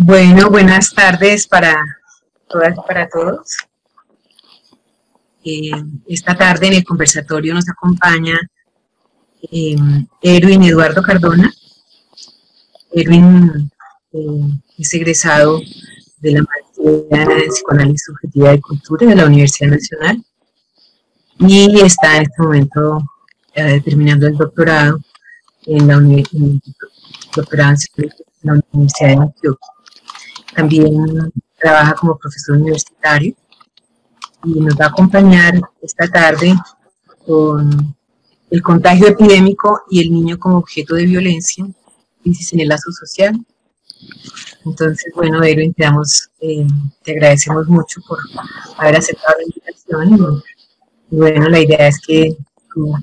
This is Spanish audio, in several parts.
Bueno, buenas tardes para todas y para todos. Eh, esta tarde en el conversatorio nos acompaña eh, Erwin Eduardo Cardona. Erwin es egresado de la maestría en Psicoanálisis Subjetiva y Cultura de la Universidad Nacional y está en este momento terminando el doctorado en la, doctorado en la Universidad de Antioquia. También trabaja como profesor universitario y nos va a acompañar esta tarde con el contagio epidémico y el niño como objeto de violencia, crisis en el lazo social. Entonces, bueno, Erwin, te agradecemos mucho por haber aceptado la invitación y bueno, la idea es que tú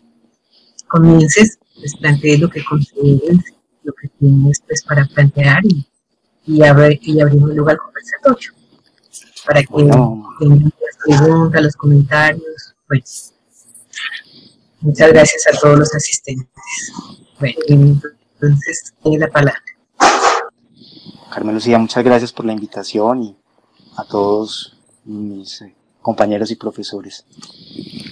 comiences, pues plantees lo que consideres, lo que tienes pues para plantear y abrimos lugar al conversatorio para que Bueno, tengan las preguntas, los comentarios, pues muchas gracias a todos los asistentes. Bueno, entonces tiene la palabra. Carmen Lucía, muchas gracias por la invitación y a todos mis compañeros y profesores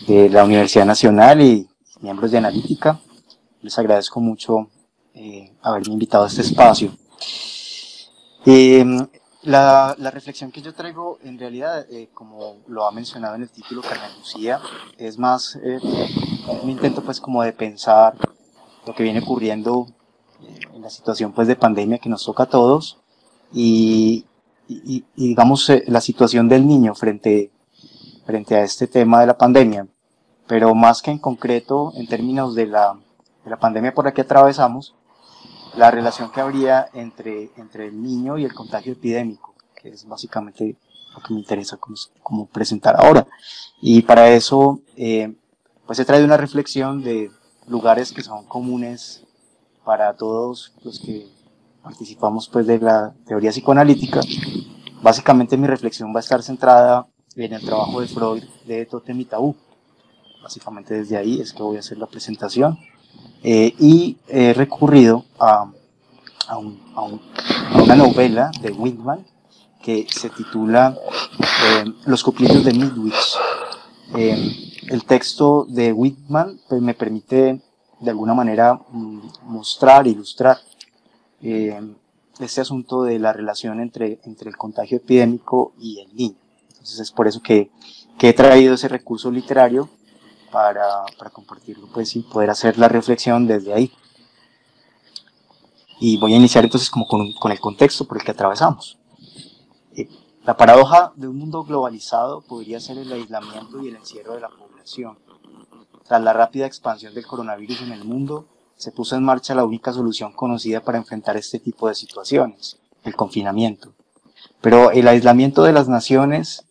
de la Universidad Nacional y miembros de Analítica. Les agradezco mucho haberme invitado a este espacio. La reflexión que yo traigo, en realidad, como lo ha mencionado en el título Carmen Lucía, es más un intento pues como de pensar lo que viene ocurriendo en la situación pues de pandemia que nos toca a todos y digamos la situación del niño frente a este tema de la pandemia, pero más que en concreto en términos de la pandemia por la que atravesamos, la relación que habría entre el niño y el contagio epidémico, que es básicamente lo que me interesa como presentar ahora. Y para eso, pues he traído una reflexión de lugares que son comunes para todos los que participamos pues de la teoría psicoanalítica. Básicamente mi reflexión va a estar centrada en el trabajo de Freud de Tótem y Tabú. Básicamente desde ahí es que voy a hacer la presentación. Y he recurrido a una novela de Whitman que se titula Los cuclillos de Midwich. El texto de Whitman pues, me permite de alguna manera mostrar, ilustrar este asunto de la relación entre el contagio epidémico y el niño. Entonces es por eso que he traído ese recurso literario para compartirlo pues, y poder hacer la reflexión desde ahí. Y voy a iniciar entonces como con el contexto por el que atravesamos. La paradoja de un mundo globalizado podría ser el aislamiento y el encierro de la población. Tras la rápida expansión del coronavirus en el mundo, se puso en marcha la única solución conocida para enfrentar este tipo de situaciones, el confinamiento. Pero el aislamiento de las naciones,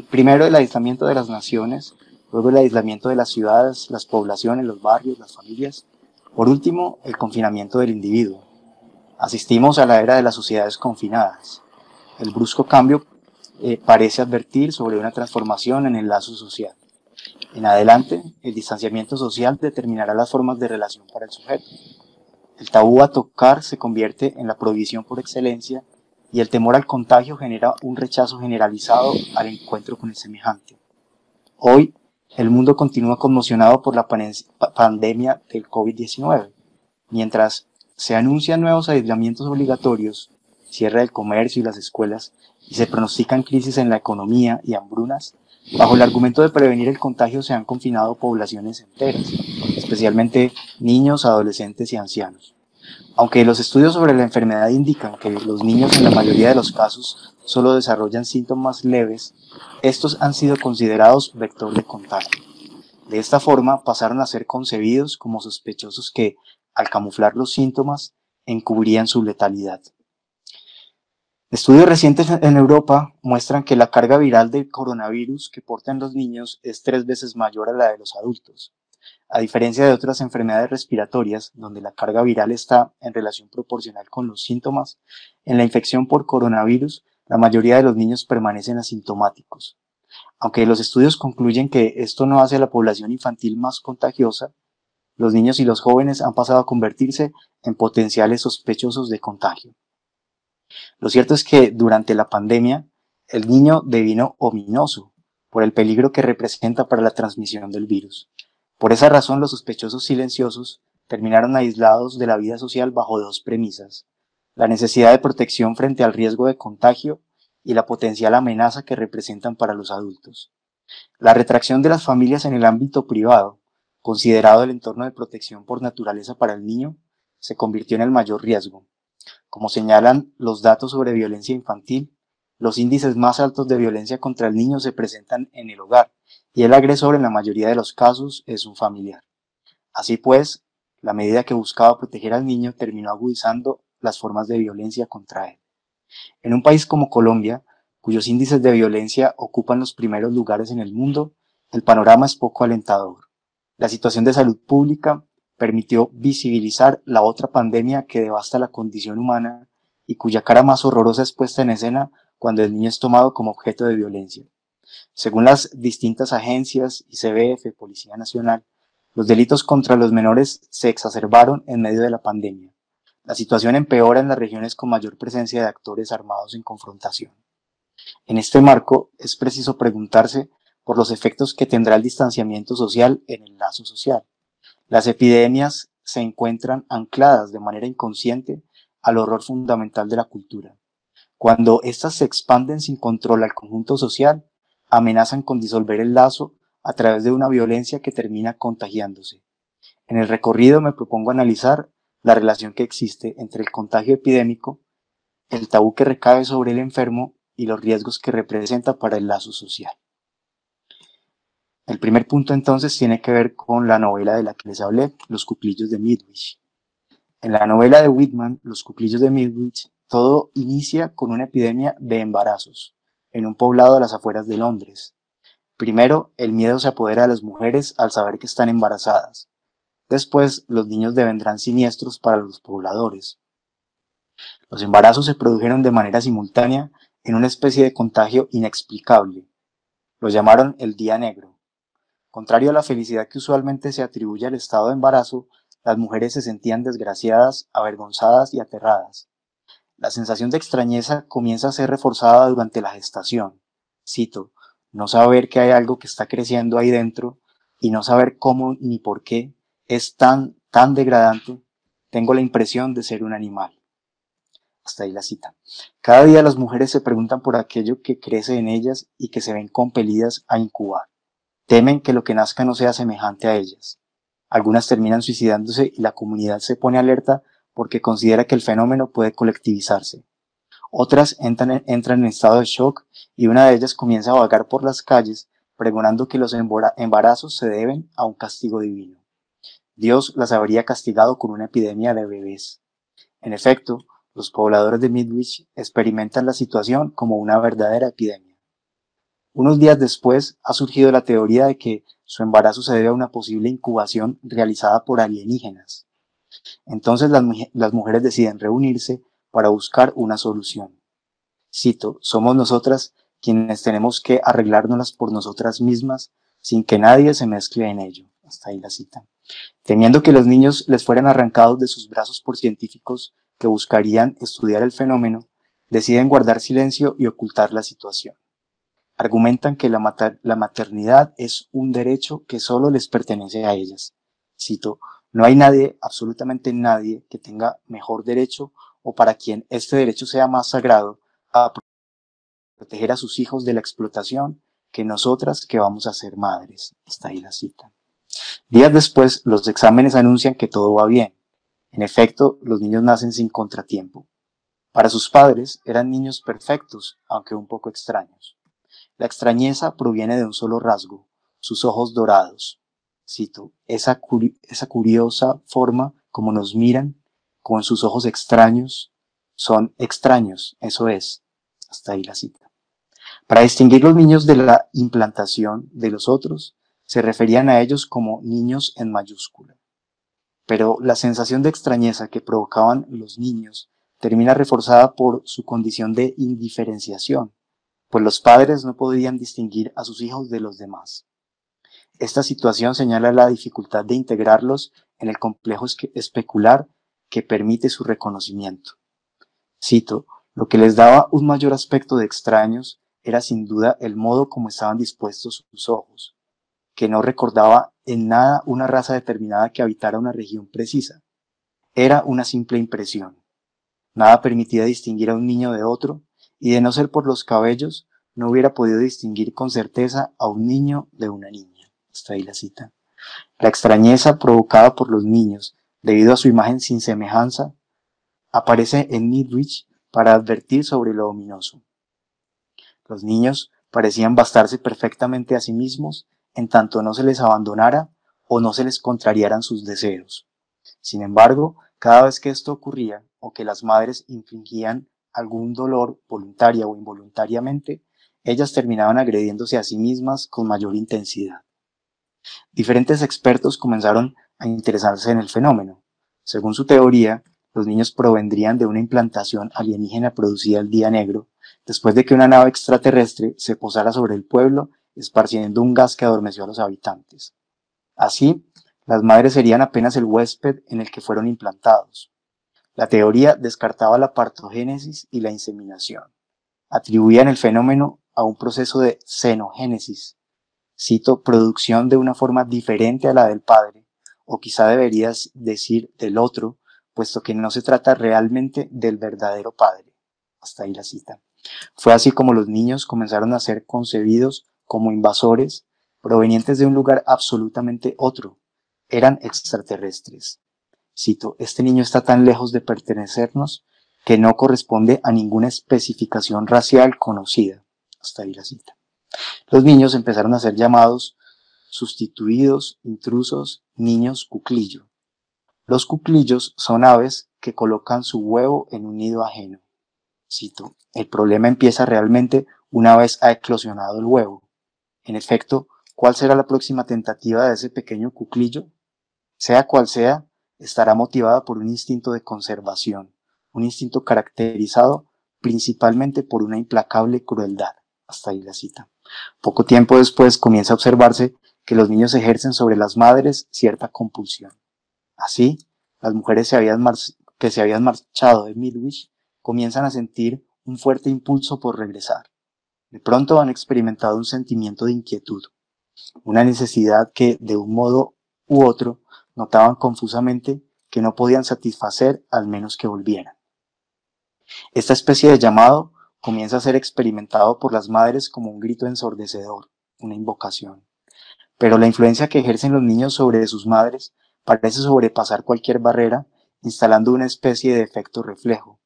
primero el aislamiento de las naciones, luego el aislamiento de las ciudades, las poblaciones, los barrios, las familias, por último, el confinamiento del individuo. Asistimos a la era de las sociedades confinadas. El brusco cambio parece advertir sobre una transformación en el lazo social. En adelante, el distanciamiento social determinará las formas de relación para el sujeto. El tabú a tocar se convierte en la prohibición por excelencia y el temor al contagio genera un rechazo generalizado al encuentro con el semejante. Hoy, el mundo continúa conmocionado por la pandemia del COVID-19, mientras se anuncian nuevos aislamientos obligatorios, cierre del comercio y las escuelas, y se pronostican crisis en la economía y hambrunas. Bajo el argumento de prevenir el contagio se han confinado poblaciones enteras, especialmente niños, adolescentes y ancianos. Aunque los estudios sobre la enfermedad indican que los niños en la mayoría de los casos solo desarrollan síntomas leves, estos han sido considerados vector de contagio. De esta forma pasaron a ser concebidos como sospechosos que, al camuflar los síntomas, encubrían su letalidad. Estudios recientes en Europa muestran que la carga viral del coronavirus que portan los niños es 3 veces mayor a la de los adultos. A diferencia de otras enfermedades respiratorias, donde la carga viral está en relación proporcional con los síntomas, en la infección por coronavirus, la mayoría de los niños permanecen asintomáticos. Aunque los estudios concluyen que esto no hace a la población infantil más contagiosa, los niños y los jóvenes han pasado a convertirse en potenciales sospechosos de contagio. Lo cierto es que durante la pandemia el niño devino ominoso por el peligro que representa para la transmisión del virus. Por esa razón, los sospechosos silenciosos terminaron aislados de la vida social bajo dos premisas: la necesidad de protección frente al riesgo de contagio y la potencial amenaza que representan para los adultos. La retracción de las familias en el ámbito privado, considerado el entorno de protección por naturaleza para el niño, se convirtió en el mayor riesgo. Como señalan los datos sobre violencia infantil, los índices más altos de violencia contra el niño se presentan en el hogar, y el agresor en la mayoría de los casos es un familiar. Así pues, la medida que buscaba proteger al niño terminó agudizando las formas de violencia contra él. En un país como Colombia, cuyos índices de violencia ocupan los primeros lugares en el mundo, el panorama es poco alentador. La situación de salud pública permitió visibilizar la otra pandemia que devasta la condición humana y cuya cara más horrorosa es puesta en escena cuando el niño es tomado como objeto de violencia. Según las distintas agencias, ICBF, Policía Nacional, los delitos contra los menores se exacerbaron en medio de la pandemia. La situación empeora en las regiones con mayor presencia de actores armados en confrontación. En este marco, es preciso preguntarse por los efectos que tendrá el distanciamiento social en el lazo social. Las epidemias se encuentran ancladas de manera inconsciente al horror fundamental de la cultura. Cuando éstas se expanden sin control al conjunto social, amenazan con disolver el lazo a través de una violencia que termina contagiándose. En el recorrido me propongo analizar la relación que existe entre el contagio epidémico, el tabú que recae sobre el enfermo y los riesgos que representa para el lazo social. El primer punto entonces tiene que ver con la novela de la que les hablé, Los cuclillos de Midwich. En la novela de Whitman, Los cuclillos de Midwich, todo inicia con una epidemia de embarazos en un poblado a las afueras de Londres. Primero, el miedo se apodera de las mujeres al saber que están embarazadas. Después, los niños devendrán siniestros para los pobladores. Los embarazos se produjeron de manera simultánea en una especie de contagio inexplicable. Lo llamaron el Día Negro. Contrario a la felicidad que usualmente se atribuye al estado de embarazo, las mujeres se sentían desgraciadas, avergonzadas y aterradas. La sensación de extrañeza comienza a ser reforzada durante la gestación. Cito: no saber que hay algo que está creciendo ahí dentro y no saber cómo ni por qué es tan degradante. Tengo la impresión de ser un animal. Hasta ahí la cita. Cada día las mujeres se preguntan por aquello que crece en ellas y que se ven compelidas a incubar. Temen que lo que nazca no sea semejante a ellas. Algunas terminan suicidándose y la comunidad se pone alerta porque considera que el fenómeno puede colectivizarse. Otras entran en estado de shock y una de ellas comienza a vagar por las calles pregonando que los embarazos se deben a un castigo divino. Dios las habría castigado con una epidemia de bebés. En efecto, los pobladores de Midwich experimentan la situación como una verdadera epidemia. Unos días después ha surgido la teoría de que su embarazo se debe a una posible incubación realizada por alienígenas. Entonces las mujeres deciden reunirse para buscar una solución. Cito: somos nosotras quienes tenemos que arreglárnoslas por nosotras mismas sin que nadie se mezcle en ello. Hasta ahí la cita. Temiendo que los niños les fueran arrancados de sus brazos por científicos que buscarían estudiar el fenómeno, deciden guardar silencio y ocultar la situación. Argumentan que la maternidad es un derecho que solo les pertenece a ellas. Cito: no hay nadie, absolutamente nadie, que tenga mejor derecho o para quien este derecho sea más sagrado a proteger a sus hijos de la explotación que nosotras que vamos a ser madres. Hasta ahí la cita. Días después, los exámenes anuncian que todo va bien. En efecto, los niños nacen sin contratiempo. Para sus padres eran niños perfectos, aunque un poco extraños. La extrañeza proviene de un solo rasgo: sus ojos dorados. Cito: esa curiosa forma como nos miran, con sus ojos extraños, son extraños, eso es. Hasta ahí la cita. Para distinguir los niños de la implantación de los otros, se referían a ellos como niños en mayúscula. Pero la sensación de extrañeza que provocaban los niños termina reforzada por su condición de indiferenciación, pues los padres no podían distinguir a sus hijos de los demás. Esta situación señala la dificultad de integrarlos en el complejo especular que permite su reconocimiento. Cito: Lo que les daba un mayor aspecto de extraños era sin duda el modo como estaban dispuestos sus ojos, que no recordaba en nada una raza determinada que habitara una región precisa. Era una simple impresión. Nada permitía distinguir a un niño de otro, y de no ser por los cabellos, no hubiera podido distinguir con certeza a un niño de una niña. Hasta ahí la cita. La extrañeza provocada por los niños, debido a su imagen sin semejanza, aparece en Midwich para advertir sobre lo ominoso. Los niños parecían bastarse perfectamente a sí mismos en tanto no se les abandonara o no se les contrariaran sus deseos. Sin embargo, cada vez que esto ocurría o que las madres infligían algún dolor voluntaria o involuntariamente, ellas terminaban agrediéndose a sí mismas con mayor intensidad. Diferentes expertos comenzaron a interesarse en el fenómeno. Según su teoría, los niños provendrían de una implantación alienígena producida el día negro, después de que una nave extraterrestre se posara sobre el pueblo, esparciendo un gas que adormeció a los habitantes. Así, las madres serían apenas el huésped en el que fueron implantados. La teoría descartaba la partogénesis y la inseminación. Atribuían el fenómeno a un proceso de xenogénesis, cito, producción de una forma diferente a la del padre, o quizá deberías decir del otro, puesto que no se trata realmente del verdadero padre. Hasta ahí la cita. Fue así como los niños comenzaron a ser concebidos como invasores provenientes de un lugar absolutamente otro. Eran extraterrestres. Cito, este niño está tan lejos de pertenecernos que no corresponde a ninguna especificación racial conocida. Hasta ahí la cita. Los niños empezaron a ser llamados sustituidos, intrusos, niños cuclillo. Los cuclillos son aves que colocan su huevo en un nido ajeno. Cito, el problema empieza realmente una vez ha eclosionado el huevo. En efecto, ¿cuál será la próxima tentativa de ese pequeño cuclillo? Sea cual sea, estará motivada por un instinto de conservación, un instinto caracterizado principalmente por una implacable crueldad. Hasta ahí la cita. Poco tiempo después comienza a observarse que los niños ejercen sobre las madres cierta compulsión. Así, las mujeres que se habían marchado de Midwich comienzan a sentir un fuerte impulso por regresar. De pronto han experimentado un sentimiento de inquietud, una necesidad que, de un modo u otro, notaban confusamente que no podían satisfacer al menos que volvieran. Esta especie de llamado comienza a ser experimentado por las madres como un grito ensordecedor, una invocación. Pero la influencia que ejercen los niños sobre sus madres parece sobrepasar cualquier barrera, instalando una especie de efecto reflejo.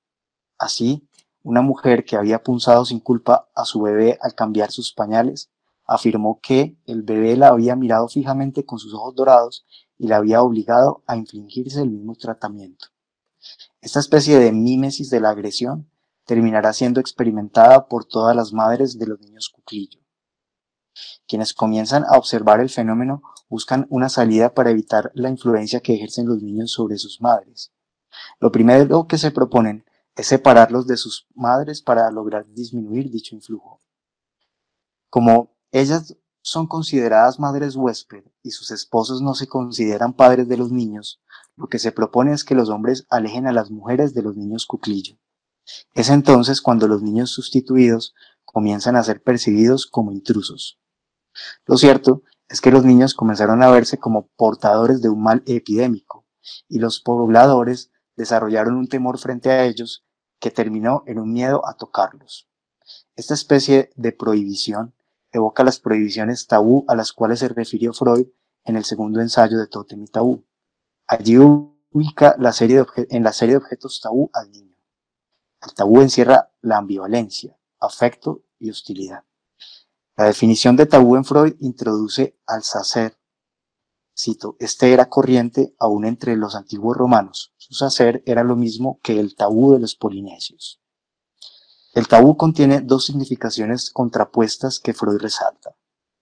Así, una mujer que había punzado sin culpa a su bebé al cambiar sus pañales, afirmó que el bebé la había mirado fijamente con sus ojos dorados y la había obligado a infligirse el mismo tratamiento. Esta especie de mímesis de la agresión terminará siendo experimentada por todas las madres de los niños cuclillo. Quienes comienzan a observar el fenómeno buscan una salida para evitar la influencia que ejercen los niños sobre sus madres. Lo primero que se proponen es separarlos de sus madres para lograr disminuir dicho influjo. Como ellas son consideradas madres huésped y sus esposos no se consideran padres de los niños, lo que se propone es que los hombres alejen a las mujeres de los niños cuclillo. Es entonces cuando los niños sustituidos comienzan a ser percibidos como intrusos. Lo cierto es que los niños comenzaron a verse como portadores de un mal epidémico, y los pobladores desarrollaron un temor frente a ellos que terminó en un miedo a tocarlos. Esta especie de prohibición evoca las prohibiciones tabú a las cuales se refirió Freud en el segundo ensayo de Tótem y Tabú. Allí ubica en la serie de objetos tabú al niño. El tabú encierra la ambivalencia, afecto y hostilidad. La definición de tabú en Freud introduce al sacer. Cito, este era corriente aún entre los antiguos romanos. Su sacer era lo mismo que el tabú de los polinesios. El tabú contiene dos significaciones contrapuestas que Freud resalta.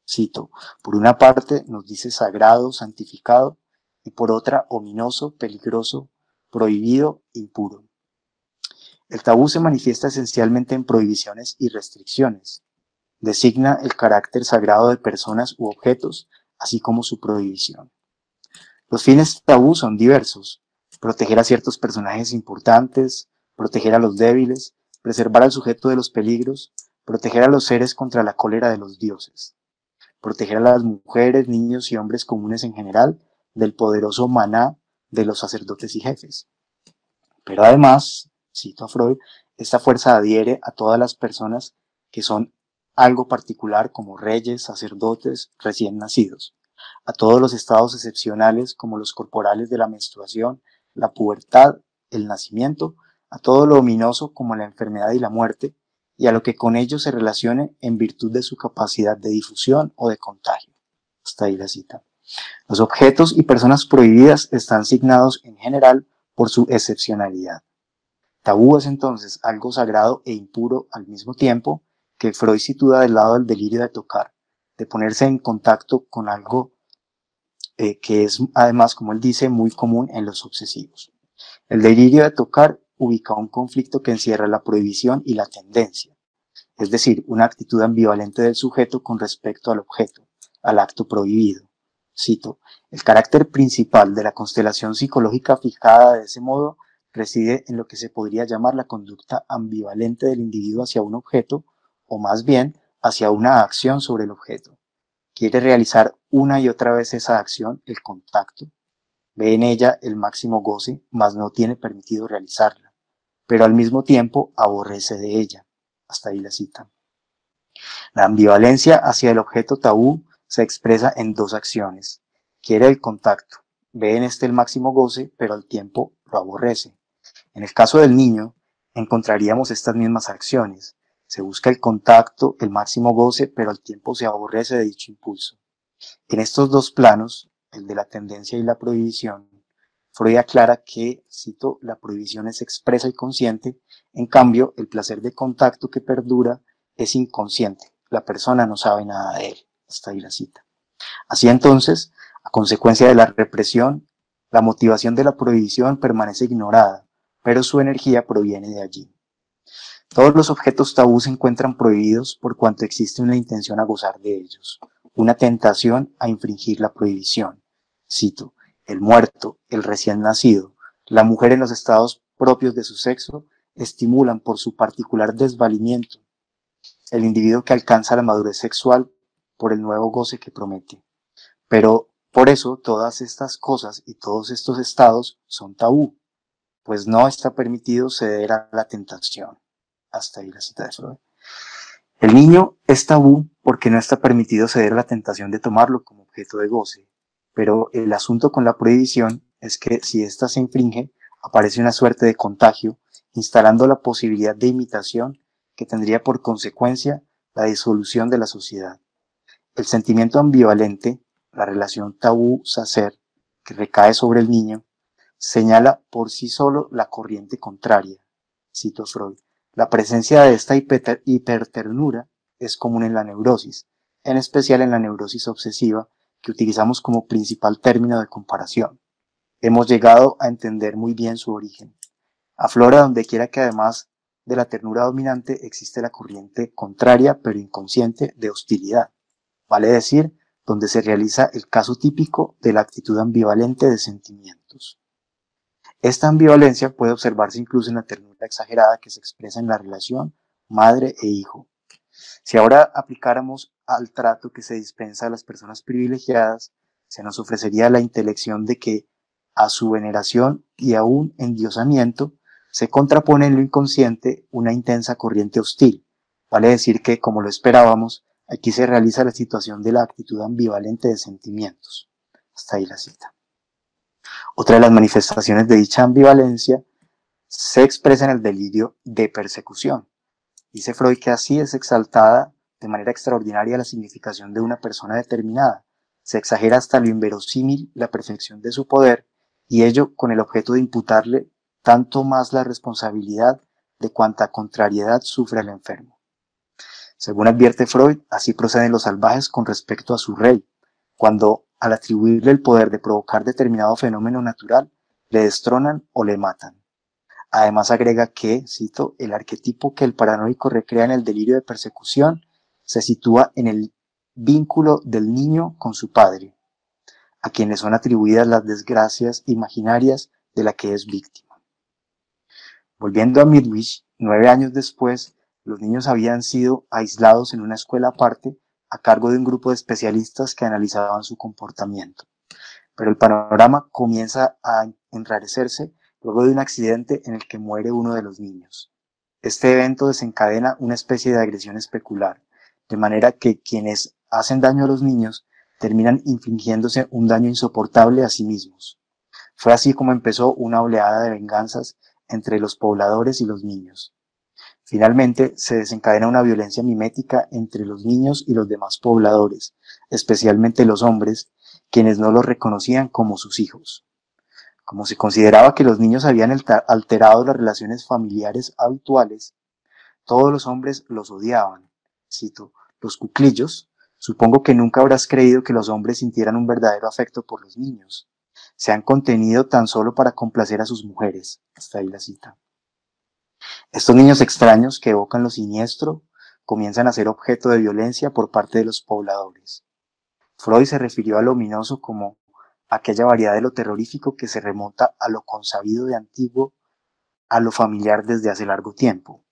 Cito, por una parte nos dice sagrado, santificado, y por otra ominoso, peligroso, prohibido, impuro. El tabú se manifiesta esencialmente en prohibiciones y restricciones. Designa el carácter sagrado de personas u objetos, así como su prohibición. Los fines tabú son diversos: proteger a ciertos personajes importantes, proteger a los débiles, preservar al sujeto de los peligros, proteger a los seres contra la cólera de los dioses, proteger a las mujeres, niños y hombres comunes en general del poderoso maná de los sacerdotes y jefes. Pero además, cito a Freud, esta fuerza adhiere a todas las personas que son algo particular como reyes, sacerdotes, recién nacidos, a todos los estados excepcionales como los corporales de la menstruación, la pubertad, el nacimiento, a todo lo ominoso como la enfermedad y la muerte, y a lo que con ello se relacione en virtud de su capacidad de difusión o de contagio. Hasta ahí la cita. Los objetos y personas prohibidas están signados en general por su excepcionalidad. Tabú es entonces algo sagrado e impuro al mismo tiempo, que Freud sitúa del lado del delirio de tocar, de ponerse en contacto con algo que es además, como él dice, muy común en los obsesivos. El delirio de tocar ubica un conflicto que encierra la prohibición y la tendencia, es decir, una actitud ambivalente del sujeto con respecto al objeto, al acto prohibido. Cito, el carácter principal de la constelación psicológica fijada de ese modo reside en lo que se podría llamar la conducta ambivalente del individuo hacia un objeto, o más bien hacia una acción sobre el objeto. Quiere realizar una y otra vez esa acción, el contacto. Ve en ella el máximo goce, mas no tiene permitido realizarla, pero al mismo tiempo aborrece de ella. Hasta ahí la cita. La ambivalencia hacia el objeto tabú se expresa en dos acciones. Quiere el contacto, ve en este el máximo goce, pero al tiempo lo aborrece. En el caso del niño, encontraríamos estas mismas acciones. Se busca el contacto, el máximo goce, pero al tiempo se aborrece de dicho impulso. En estos dos planos, el de la tendencia y la prohibición, Freud aclara que, cito, la prohibición es expresa y consciente, en cambio, el placer de contacto que perdura es inconsciente, la persona no sabe nada de él. Hasta ahí la cita. Así entonces, a consecuencia de la represión, la motivación de la prohibición permanece ignorada, pero su energía proviene de allí. Todos los objetos tabú se encuentran prohibidos por cuanto existe una intención a gozar de ellos, una tentación a infringir la prohibición. Cito, el muerto, el recién nacido, la mujer en los estados propios de su sexo, estimulan por su particular desvalimiento el individuo que alcanza la madurez sexual por el nuevo goce que promete. Pero por eso todas estas cosas y todos estos estados son tabú, pues no está permitido ceder a la tentación. Hasta ahí la cita de Freud. El niño es tabú porque no está permitido ceder a la tentación de tomarlo como objeto de goce, pero el asunto con la prohibición es que si ésta se infringe, aparece una suerte de contagio, instalando la posibilidad de imitación que tendría por consecuencia la disolución de la sociedad. El sentimiento ambivalente, la relación tabú-sacer que recae sobre el niño, señala por sí solo la corriente contraria. Cito Freud. La presencia de esta hiperternura es común en la neurosis, en especial en la neurosis obsesiva, que utilizamos como principal término de comparación. Hemos llegado a entender muy bien su origen. Aflora donde quiera que además de la ternura dominante existe la corriente contraria pero inconsciente de hostilidad, vale decir, donde se realiza el caso típico de la actitud ambivalente de sentimientos. Esta ambivalencia puede observarse incluso en la ternura exagerada que se expresa en la relación madre e hijo. Si ahora aplicáramos al trato que se dispensa a las personas privilegiadas, se nos ofrecería la intelección de que a su veneración y a un endiosamiento se contrapone en lo inconsciente una intensa corriente hostil. Vale decir que, como lo esperábamos, aquí se realiza la situación de la actitud ambivalente de sentimientos. Hasta ahí la cita. Otra de las manifestaciones de dicha ambivalencia se expresa en el delirio de persecución. Dice Freud que así es exaltada de manera extraordinaria la significación de una persona determinada. Se exagera hasta lo inverosímil la perfección de su poder, y ello con el objeto de imputarle tanto más la responsabilidad de cuanta contrariedad sufre el enfermo. Según advierte Freud, así proceden los salvajes con respecto a su rey, cuando al atribuirle el poder de provocar determinado fenómeno natural, le destronan o le matan. Además agrega que, cito, el arquetipo que el paranoico recrea en el delirio de persecución se sitúa en el vínculo del niño con su padre, a quien le son atribuidas las desgracias imaginarias de la que es víctima. Volviendo a Midwich, 9 años después, los niños habían sido aislados en una escuela aparte a cargo de un grupo de especialistas que analizaban su comportamiento. Pero el panorama comienza a enrarecerse luego de un accidente en el que muere uno de los niños. Este evento desencadena una especie de agresión especular, de manera que quienes hacen daño a los niños terminan infligiéndose un daño insoportable a sí mismos. Fue así como empezó una oleada de venganzas entre los pobladores y los niños. Finalmente, se desencadena una violencia mimética entre los niños y los demás pobladores, especialmente los hombres, quienes no los reconocían como sus hijos. Como se consideraba que los niños habían alterado las relaciones familiares habituales, todos los hombres los odiaban. Cito, los cuclillos, supongo que nunca habrás creído que los hombres sintieran un verdadero afecto por los niños. Se han contenido tan solo para complacer a sus mujeres. Hasta ahí la cita. Estos niños extraños que evocan lo siniestro comienzan a ser objeto de violencia por parte de los pobladores. Freud se refirió a lo ominoso como aquella variedad de lo terrorífico que se remonta a lo consabido de antiguo, a lo familiar desde hace largo tiempo.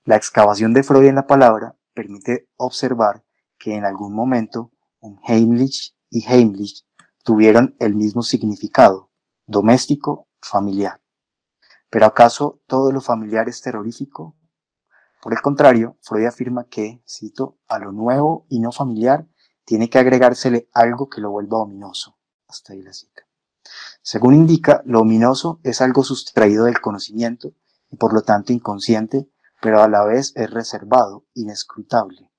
La excavación de Freud en la palabra permite observar que en algún momento Unheimlich y Heimlich tuvieron el mismo significado, doméstico, familiar. ¿Pero acaso todo lo familiar es terrorífico? Por el contrario, Freud afirma que, cito, a lo nuevo y no familiar tiene que agregársele algo que lo vuelva ominoso. Hasta ahí la cita. Según indica, lo ominoso es algo sustraído del conocimiento y por lo tanto inconsciente, pero a la vez es reservado, inescrutable.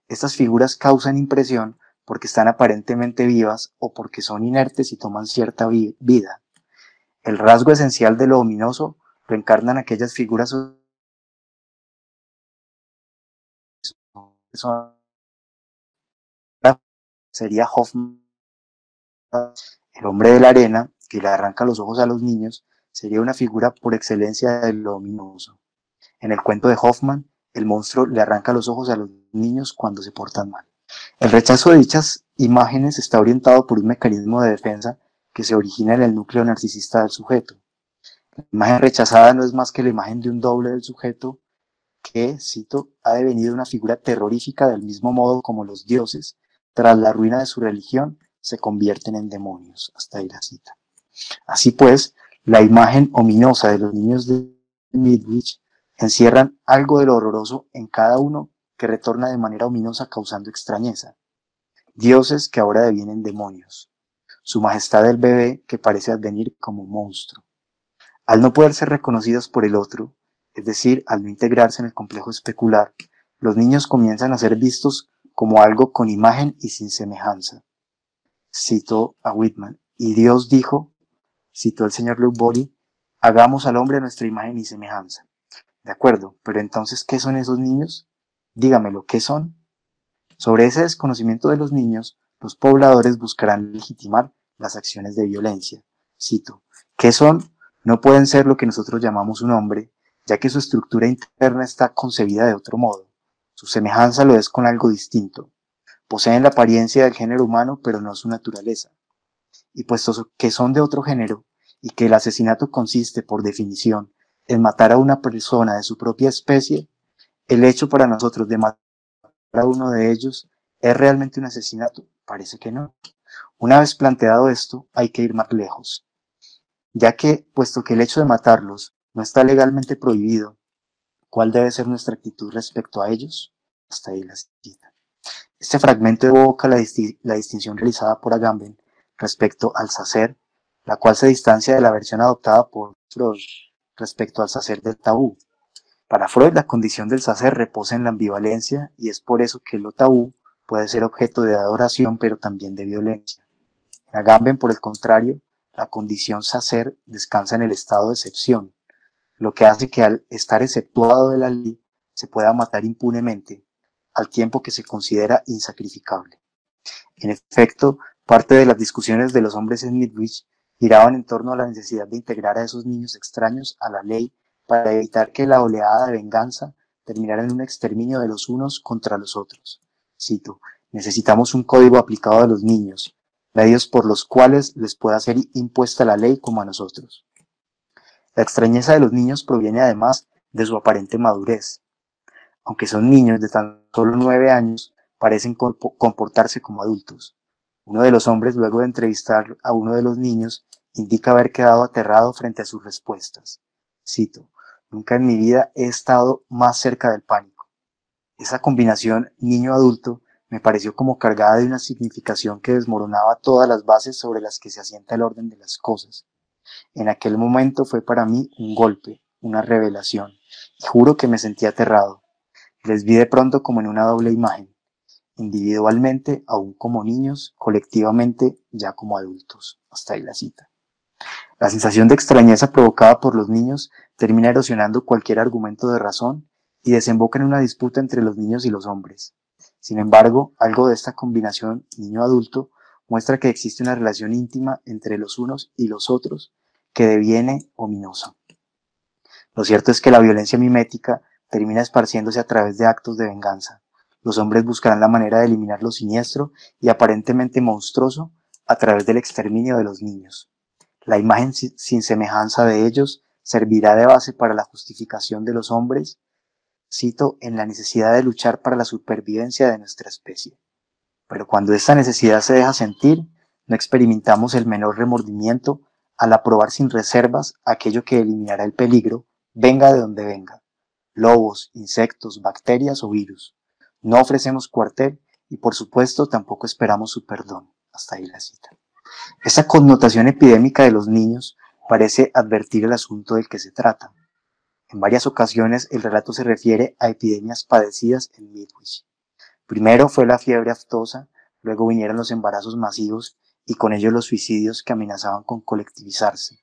Estas figuras causan impresión porque están aparentemente vivas o porque son inertes y toman cierta vida. El rasgo esencial de lo ominoso lo encarnan aquellas figuras sería Hoffman, el hombre de la arena, que le arranca los ojos a los niños, sería una figura por excelencia de lo ominoso. En el cuento de Hoffman, el monstruo le arranca los ojos a los niños cuando se portan mal. El rechazo de dichas imágenes está orientado por un mecanismo de defensa que se origina en el núcleo narcisista del sujeto. La imagen rechazada no es más que la imagen de un doble del sujeto que, cito, ha devenido una figura terrorífica del mismo modo como los dioses, tras la ruina de su religión, se convierten en demonios. Hasta ahí la cita. Así pues, la imagen ominosa de los niños de Midwich encierran algo de lo horroroso en cada uno que retorna de manera ominosa causando extrañeza. Dioses que ahora devienen demonios. Su majestad del bebé que parece advenir como un monstruo. Al no poder ser reconocidos por el otro, es decir, al no integrarse en el complejo especular, los niños comienzan a ser vistos como algo con imagen y sin semejanza. Citó a Whitman, y Dios dijo, citó el señor Luke Body, hagamos al hombre a nuestra imagen y semejanza. De acuerdo, pero entonces, ¿qué son esos niños? Dígamelo, ¿qué son? Sobre ese desconocimiento de los niños, los pobladores buscarán legitimar las acciones de violencia. Cito, ¿qué son? No pueden ser lo que nosotros llamamos un hombre, ya que su estructura interna está concebida de otro modo. Su semejanza lo es con algo distinto. Poseen la apariencia del género humano, pero no su naturaleza. Y puesto que son de otro género, y que el asesinato consiste, por definición, en matar a una persona de su propia especie, el hecho para nosotros de matar a uno de ellos es realmente un asesinato. Parece que no. Una vez planteado esto, hay que ir más lejos, ya que, puesto que el hecho de matarlos no está legalmente prohibido, ¿cuál debe ser nuestra actitud respecto a ellos? Hasta ahí la cita. Este fragmento evoca la distinción realizada por Agamben respecto al sacer, la cual se distancia de la versión adoptada por Freud respecto al sacer del tabú. Para Freud, la condición del sacer reposa en la ambivalencia y es por eso que lo tabú puede ser objeto de adoración pero también de violencia. En Agamben, por el contrario, la condición sacer descansa en el estado de excepción, lo que hace que al estar exceptuado de la ley se pueda matar impunemente, al tiempo que se considera insacrificable. En efecto, parte de las discusiones de los hombres en Midwich giraban en torno a la necesidad de integrar a esos niños extraños a la ley para evitar que la oleada de venganza terminara en un exterminio de los unos contra los otros. Cito, necesitamos un código aplicado a los niños, medios por los cuales les pueda ser impuesta la ley como a nosotros. La extrañeza de los niños proviene además de su aparente madurez. Aunque son niños de tan solo 9 años, parecen comportarse como adultos. Uno de los hombres, luego de entrevistar a uno de los niños, indica haber quedado aterrado frente a sus respuestas. Cito: "Nunca en mi vida he estado más cerca del pánico". Esa combinación niño-adulto me pareció como cargada de una significación que desmoronaba todas las bases sobre las que se asienta el orden de las cosas. En aquel momento fue para mí un golpe, una revelación, y juro que me sentí aterrado. Les vi de pronto como en una doble imagen, individualmente aún como niños, colectivamente ya como adultos. Hasta ahí la cita. La sensación de extrañeza provocada por los niños termina erosionando cualquier argumento de razón y desemboca en una disputa entre los niños y los hombres. Sin embargo, algo de esta combinación niño-adulto muestra que existe una relación íntima entre los unos y los otros que deviene ominosa. Lo cierto es que la violencia mimética termina esparciéndose a través de actos de venganza. Los hombres buscarán la manera de eliminar lo siniestro y aparentemente monstruoso a través del exterminio de los niños. La imagen sin semejanza de ellos servirá de base para la justificación de los hombres, cito, en la necesidad de luchar para la supervivencia de nuestra especie. Pero cuando esta necesidad se deja sentir, no experimentamos el menor remordimiento al aprobar sin reservas aquello que eliminará el peligro, venga de donde venga: lobos, insectos, bacterias o virus. No ofrecemos cuartel y por supuesto tampoco esperamos su perdón. Hasta ahí la cita. Esta connotación epidémica de los niños parece advertir el asunto del que se trata. En varias ocasiones el relato se refiere a epidemias padecidas en Midwich. Primero fue la fiebre aftosa, luego vinieron los embarazos masivos y con ellos los suicidios que amenazaban con colectivizarse.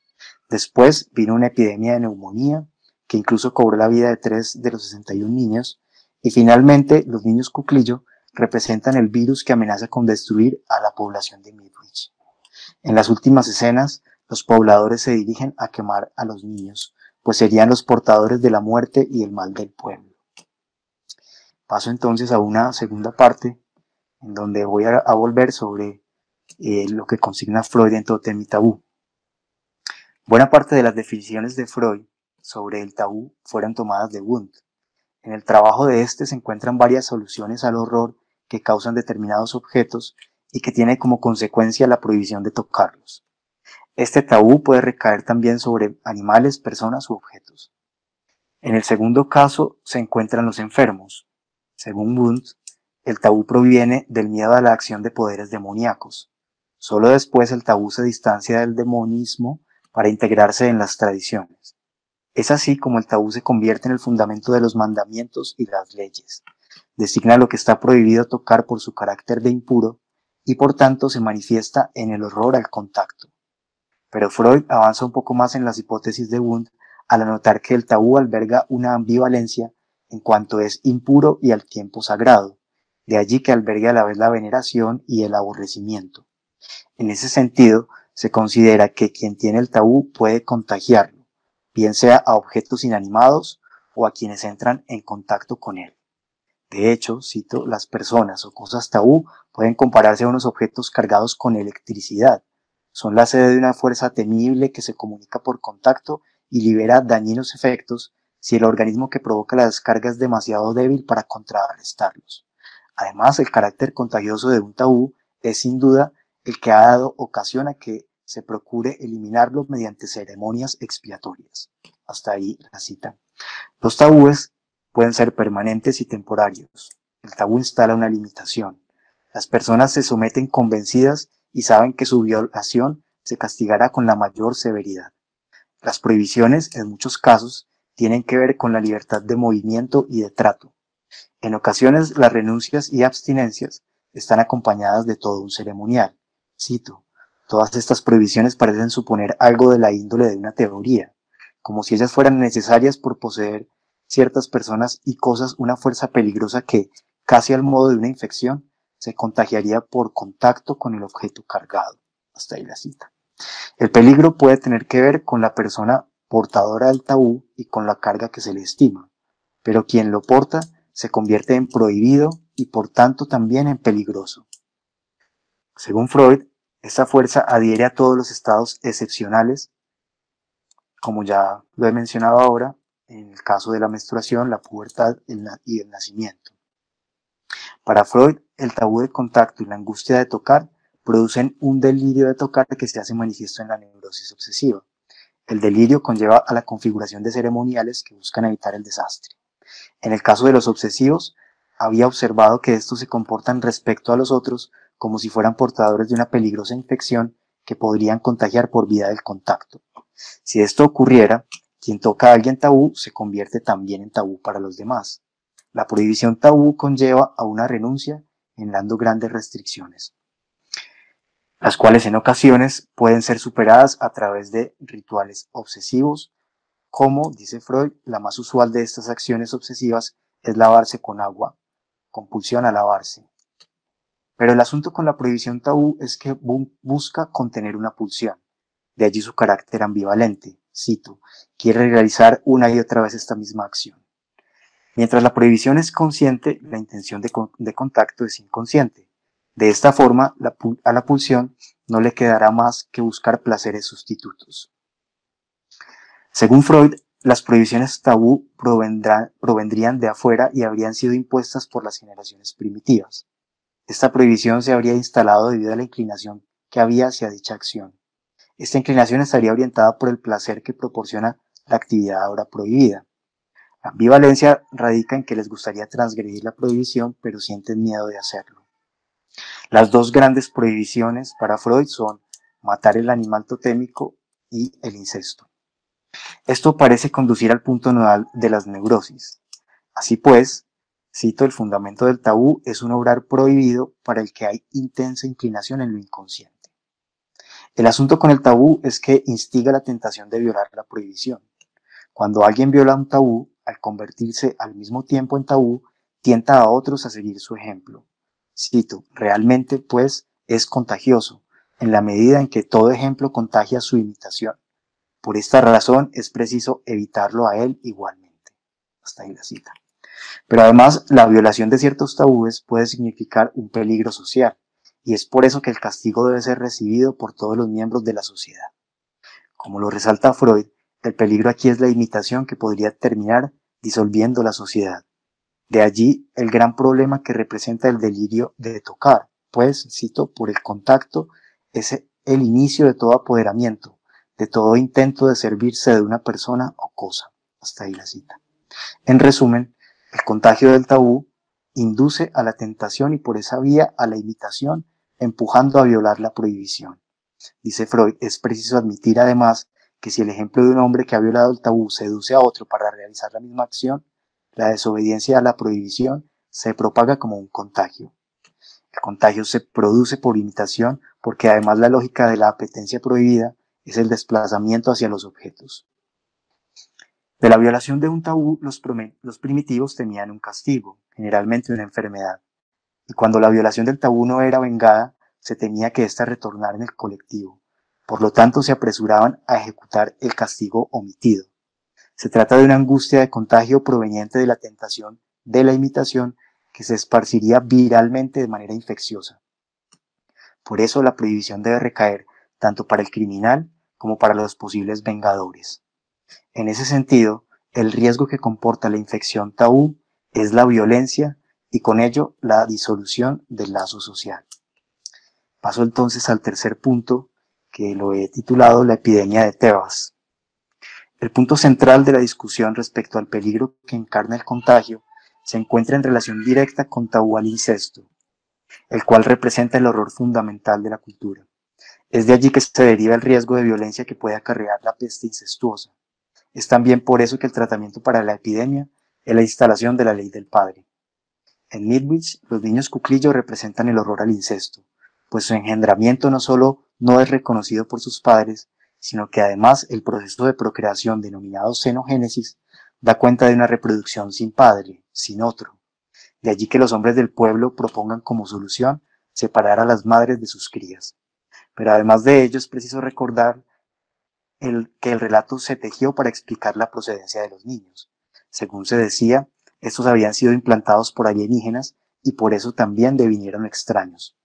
Después vino una epidemia de neumonía que incluso cobró la vida de 3 de los 61 niños, y finalmente los niños cuclillo representan el virus que amenaza con destruir a la población de Midwich. En las últimas escenas, los pobladores se dirigen a quemar a los niños, pues serían los portadores de la muerte y el mal del pueblo. Paso entonces a una segunda parte, en donde voy a volver sobre lo que consigna Freud en Tótem y Tabú. Buena parte de las definiciones de Freud sobre el tabú fueron tomadas de Wundt. En el trabajo de este se encuentran varias soluciones al horror que causan determinados objetos y que tiene como consecuencia la prohibición de tocarlos. Este tabú puede recaer también sobre animales, personas u objetos. En el segundo caso se encuentran los enfermos. Según Wundt, el tabú proviene del miedo a la acción de poderes demoníacos. Solo después el tabú se distancia del demonismo para integrarse en las tradiciones. Es así como el tabú se convierte en el fundamento de los mandamientos y las leyes. Designa lo que está prohibido tocar por su carácter de impuro y por tanto se manifiesta en el horror al contacto. Pero Freud avanza un poco más en las hipótesis de Wundt al anotar que el tabú alberga una ambivalencia en cuanto es impuro y al tiempo sagrado, de allí que albergue a la vez la veneración y el aborrecimiento. En ese sentido, se considera que quien tiene el tabú puede contagiarlo, bien sea a objetos inanimados o a quienes entran en contacto con él. De hecho, cito, las personas o cosas tabú pueden compararse a unos objetos cargados con electricidad. Son la sede de una fuerza temible que se comunica por contacto y libera dañinos efectos si el organismo que provoca la descarga es demasiado débil para contrarrestarlos. Además, el carácter contagioso de un tabú es sin duda el que ha dado ocasión a que se procure eliminarlo mediante ceremonias expiatorias. Hasta ahí la cita. Los tabúes pueden ser permanentes y temporarios. El tabú instala una limitación. Las personas se someten convencidas y saben que su violación se castigará con la mayor severidad. Las prohibiciones, en muchos casos, tienen que ver con la libertad de movimiento y de trato. En ocasiones, las renuncias y abstinencias están acompañadas de todo un ceremonial. Cito, todas estas prohibiciones parecen suponer algo de la índole de una teoría, como si ellas fueran necesarias por poseer ciertas personas y cosas una fuerza peligrosa que, casi al modo de una infección, se contagiaría por contacto con el objeto cargado. Hasta ahí la cita. El peligro puede tener que ver con la persona portadora del tabú y con la carga que se le estima, pero quien lo porta se convierte en prohibido y por tanto también en peligroso. Según Freud, esta fuerza adhiere a todos los estados excepcionales como ya lo he mencionado ahora, en el caso de la menstruación, la pubertad y el nacimiento. Para Freud, el tabú de contacto y la angustia de tocar producen un delirio de tocar que se hace manifiesto en la neurosis obsesiva. El delirio conlleva a la configuración de ceremoniales que buscan evitar el desastre. En el caso de los obsesivos, había observado que estos se comportan respecto a los otros como si fueran portadores de una peligrosa infección que podrían contagiar por vía del contacto. Si esto ocurriera, quien toca a alguien tabú se convierte también en tabú para los demás. La prohibición tabú conlleva a una renuncia generando grandes restricciones, las cuales en ocasiones pueden ser superadas a través de rituales obsesivos, como, dice Freud, la más usual de estas acciones obsesivas es lavarse con agua, compulsión a lavarse. Pero el asunto con la prohibición tabú es que busca contener una pulsión, de allí su carácter ambivalente. Cito, quiere realizar una y otra vez esta misma acción. Mientras la prohibición es consciente, la intención de contacto es inconsciente. De esta forma, a la pulsión no le quedará más que buscar placeres sustitutos. Según Freud, las prohibiciones tabú provendrían de afuera y habrían sido impuestas por las generaciones primitivas. Esta prohibición se habría instalado debido a la inclinación que había hacia dicha acción. Esta inclinación estaría orientada por el placer que proporciona la actividad ahora prohibida. La ambivalencia radica en que les gustaría transgredir la prohibición, pero sienten miedo de hacerlo. Las dos grandes prohibiciones para Freud son matar el animal totémico y el incesto. Esto parece conducir al punto nodal de las neurosis. Así pues, cito, el fundamento del tabú es un obrar prohibido para el que hay intensa inclinación en lo inconsciente. El asunto con el tabú es que instiga la tentación de violar la prohibición. Cuando alguien viola un tabú, al convertirse al mismo tiempo en tabú, tienta a otros a seguir su ejemplo. Cito, realmente, pues, es contagioso, en la medida en que todo ejemplo contagia su imitación. Por esta razón es preciso evitarlo a él igualmente. Hasta ahí la cita. Pero además, la violación de ciertos tabúes puede significar un peligro social, y es por eso que el castigo debe ser recibido por todos los miembros de la sociedad. Como lo resalta Freud, el peligro aquí es la imitación que podría terminar disolviendo la sociedad. De allí el gran problema que representa el delirio de tocar, pues, cito, por el contacto es el inicio de todo apoderamiento, de todo intento de servirse de una persona o cosa. Hasta ahí la cita. En resumen, el contagio del tabú induce a la tentación y por esa vía a la imitación, empujando a violar la prohibición. Dice Freud, es preciso admitir además que si el ejemplo de un hombre que ha violado el tabú seduce a otro para realizar la misma acción, la desobediencia a la prohibición se propaga como un contagio. El contagio se produce por imitación porque además la lógica de la apetencia prohibida es el desplazamiento hacia los objetos. De la violación de un tabú, los primitivos temían un castigo, generalmente una enfermedad. Y cuando la violación del tabú no era vengada, se temía que ésta retornara en el colectivo. Por lo tanto, se apresuraban a ejecutar el castigo omitido. Se trata de una angustia de contagio proveniente de la tentación de la imitación que se esparciría viralmente de manera infecciosa. Por eso la prohibición debe recaer tanto para el criminal como para los posibles vengadores. En ese sentido, el riesgo que comporta la infección tabú es la violencia y con ello la disolución del lazo social. Paso entonces al tercer punto, que lo he titulado la epidemia de Tebas. El punto central de la discusión respecto al peligro que encarna el contagio se encuentra en relación directa con tabú al incesto, el cual representa el horror fundamental de la cultura. Es de allí que se deriva el riesgo de violencia que puede acarrear la peste incestuosa. Es también por eso que el tratamiento para la epidemia es la instalación de la ley del padre. En Midwich, los niños cuclillos representan el horror al incesto, pues su engendramiento no solo no es reconocido por sus padres, sino que además el proceso de procreación denominado xenogénesis da cuenta de una reproducción sin padre, sin otro. De allí que los hombres del pueblo propongan como solución separar a las madres de sus crías. Pero además de ello es preciso recordar que el relato se tejió para explicar la procedencia de los niños. Según se decía, estos habían sido implantados por alienígenas y por eso también devinieron extraños.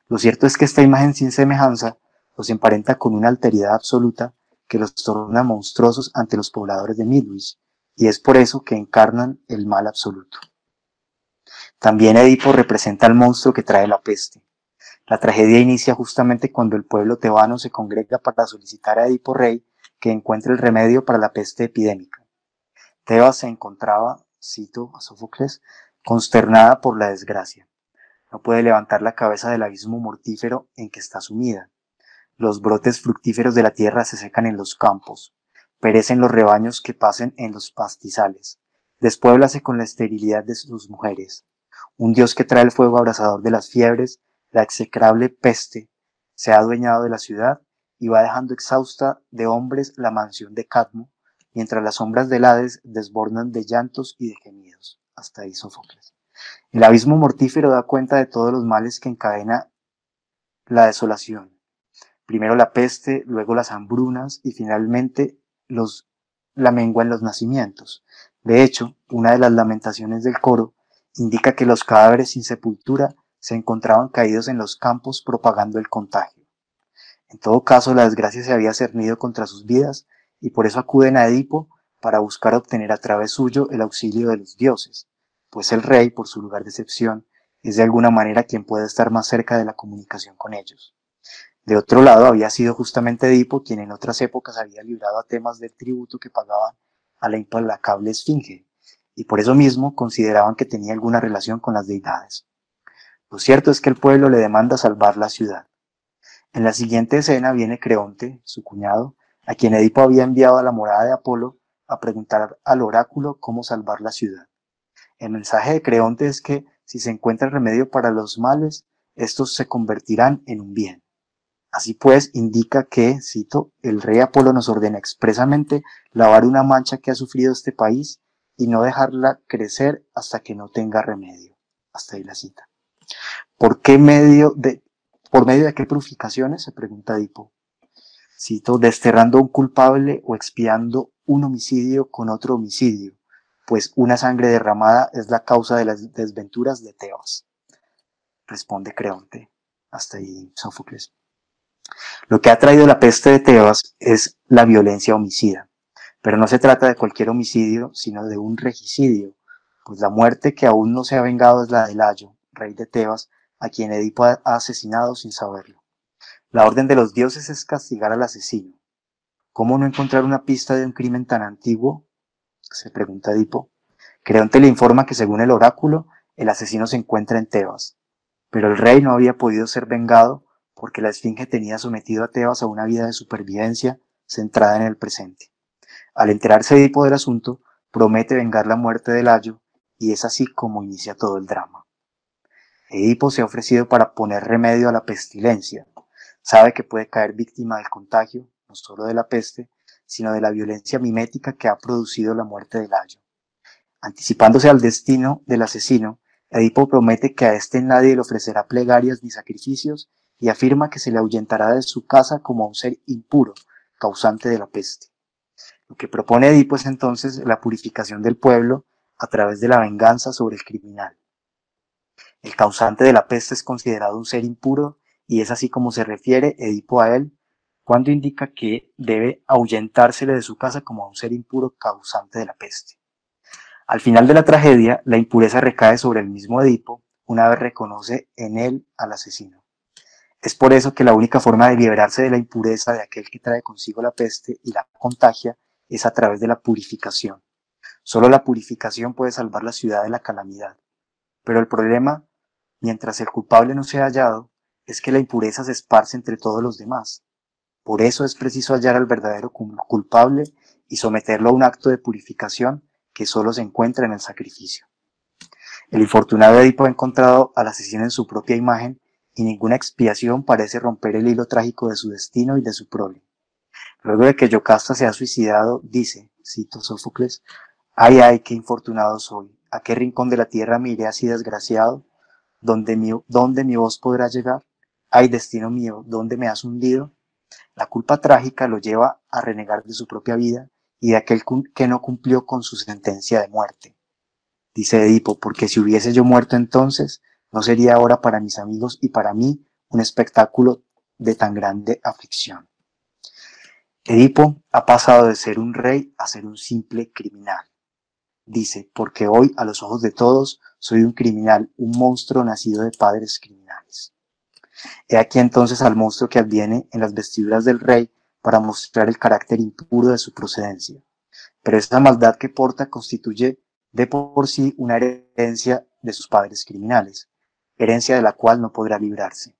Lo cierto es que esta imagen sin semejanza los emparenta con una alteridad absoluta que los torna monstruosos ante los pobladores de Midwich, y es por eso que encarnan el mal absoluto. También Edipo representa al monstruo que trae la peste. La tragedia inicia justamente cuando el pueblo tebano se congrega para solicitar a Edipo rey que encuentre el remedio para la peste epidémica. Tebas se encontraba, cito a Sófocles, consternada por la desgracia. No puede levantar la cabeza del abismo mortífero en que está sumida. Los brotes fructíferos de la tierra se secan en los campos. Perecen los rebaños que pasen en los pastizales. Despuéblase con la esterilidad de sus mujeres. Un dios que trae el fuego abrasador de las fiebres, la execrable peste, se ha adueñado de la ciudad y va dejando exhausta de hombres la mansión de Cadmo, mientras las sombras del Hades desbordan de llantos y de gemidos. Hasta ahí Sófocles. El abismo mortífero da cuenta de todos los males que encadena la desolación. Primero la peste, luego las hambrunas y finalmente la mengua en los nacimientos. De hecho, una de las lamentaciones del coro indica que los cadáveres sin sepultura se encontraban caídos en los campos propagando el contagio. En todo caso, la desgracia se había cernido contra sus vidas y por eso acuden a Edipo para buscar obtener a través suyo el auxilio de los dioses, pues el rey, por su lugar de excepción, es de alguna manera quien puede estar más cerca de la comunicación con ellos. De otro lado, había sido justamente Edipo quien en otras épocas había librado a Temas del tributo que pagaban a la implacable Esfinge, y por eso mismo consideraban que tenía alguna relación con las deidades. Lo cierto es que el pueblo le demanda salvar la ciudad. En la siguiente escena viene Creonte, su cuñado, a quien Edipo había enviado a la morada de Apolo a preguntar al oráculo cómo salvar la ciudad. El mensaje de Creonte es que si se encuentra el remedio para los males, estos se convertirán en un bien. Así pues, indica que, cito, el rey Apolo nos ordena expresamente lavar una mancha que ha sufrido este país y no dejarla crecer hasta que no tenga remedio. Hasta ahí la cita. ¿Por medio de qué purificaciones? Se pregunta Edipo. Cito, desterrando a un culpable o expiando un homicidio con otro homicidio, pues una sangre derramada es la causa de las desventuras de Tebas. Responde Creonte. Hasta ahí Sófocles. Lo que ha traído la peste de Tebas es la violencia homicida, pero no se trata de cualquier homicidio, sino de un regicidio, pues la muerte que aún no se ha vengado es la de Layo, rey de Tebas, a quien Edipo ha asesinado sin saberlo. La orden de los dioses es castigar al asesino. ¿Cómo no encontrar una pista de un crimen tan antiguo? Se pregunta Edipo. Creonte le informa que según el oráculo, el asesino se encuentra en Tebas, pero el rey no había podido ser vengado porque la Esfinge tenía sometido a Tebas a una vida de supervivencia centrada en el presente. Al enterarse Edipo del asunto, promete vengar la muerte de Layo, y es así como inicia todo el drama. Edipo se ha ofrecido para poner remedio a la pestilencia. Sabe que puede caer víctima del contagio, no solo de la peste, sino de la violencia mimética que ha producido la muerte de Layo. Anticipándose al destino del asesino, Edipo promete que a este nadie le ofrecerá plegarias ni sacrificios y afirma que se le ahuyentará de su casa como a un ser impuro, causante de la peste. Lo que propone Edipo es entonces la purificación del pueblo a través de la venganza sobre el criminal. El causante de la peste es considerado un ser impuro y es así como se refiere Edipo a él cuando indica que debe ahuyentársele de su casa como a un ser impuro causante de la peste. Al final de la tragedia, la impureza recae sobre el mismo Edipo una vez reconoce en él al asesino. Es por eso que la única forma de liberarse de la impureza de aquel que trae consigo la peste y la contagia es a través de la purificación. Solo la purificación puede salvar la ciudad de la calamidad. Pero el problema, mientras el culpable no sea hallado, es que la impureza se esparce entre todos los demás. Por eso es preciso hallar al verdadero culpable y someterlo a un acto de purificación que solo se encuentra en el sacrificio. El infortunado Edipo ha encontrado al asesino en su propia imagen y ninguna expiación parece romper el hilo trágico de su destino y de su prole. Luego de que Yocasta se ha suicidado, dice, cito Sófocles, ay, ay, qué infortunado soy, ¿a qué rincón de la tierra me iré así desgraciado? ¿Dónde mi voz podrá llegar? Ay, destino mío, ¿dónde me has hundido? La culpa trágica lo lleva a renegar de su propia vida y de aquel que no cumplió con su sentencia de muerte. Dice Edipo, porque si hubiese yo muerto entonces, no sería ahora para mis amigos y para mí un espectáculo de tan grande aflicción. Edipo ha pasado de ser un rey a ser un simple criminal. Dice, porque hoy a los ojos de todos soy un criminal, un monstruo nacido de padres criminales. He aquí entonces al monstruo que adviene en las vestiduras del rey para mostrar el carácter impuro de su procedencia. Pero esa maldad que porta constituye de por sí una herencia de sus padres criminales, herencia de la cual no podrá librarse.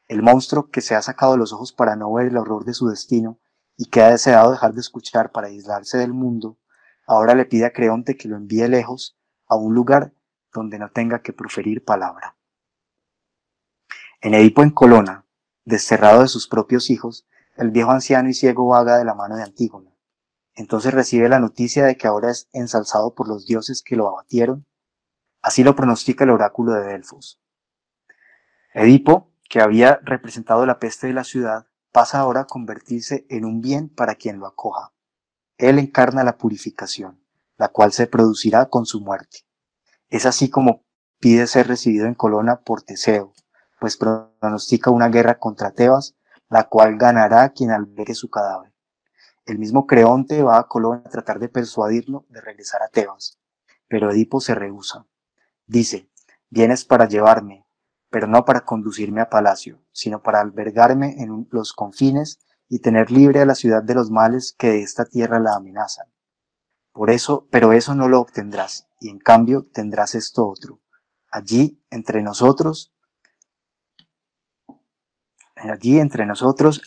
El monstruo que se ha sacado los ojos para no ver el horror de su destino y que ha deseado dejar de escuchar para aislarse del mundo, ahora le pide a Creonte que lo envíe lejos a un lugar donde no tenga que proferir palabra. En Edipo en Colona, desterrado de sus propios hijos, el viejo anciano y ciego vaga de la mano de Antígona. Entonces recibe la noticia de que ahora es ensalzado por los dioses que lo abatieron. Así lo pronostica el oráculo de Delfos. Edipo, que había representado la peste de la ciudad, pasa ahora a convertirse en un bien para quien lo acoja. Él encarna la purificación, la cual se producirá con su muerte. Es así como pide ser recibido en Colona por Teseo, pues pronostica una guerra contra Tebas, la cual ganará quien albergue su cadáver. El mismo Creonte va a Colona a tratar de persuadirlo de regresar a Tebas, pero Edipo se rehúsa. Dice, vienes para llevarme, pero no para conducirme a palacio, sino para albergarme en los confines y tener libre a la ciudad de los males que de esta tierra la amenazan. Pero eso no lo obtendrás, y en cambio tendrás esto otro. Allí entre nosotros,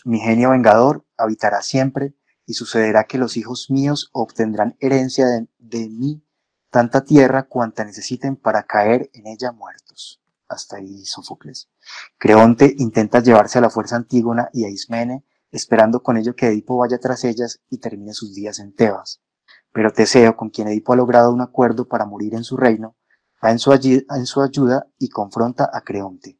mi genio vengador habitará siempre, y sucederá que los hijos míos obtendrán herencia de mí tanta tierra cuanta necesiten para caer en ella muertos. Hasta ahí Sófocles. Creonte intenta llevarse a la fuerza a Antígona y a Ismene, esperando con ello que Edipo vaya tras ellas y termine sus días en Tebas. Pero Teseo, con quien Edipo ha logrado un acuerdo para morir en su reino, va en su ayuda y confronta a Creonte.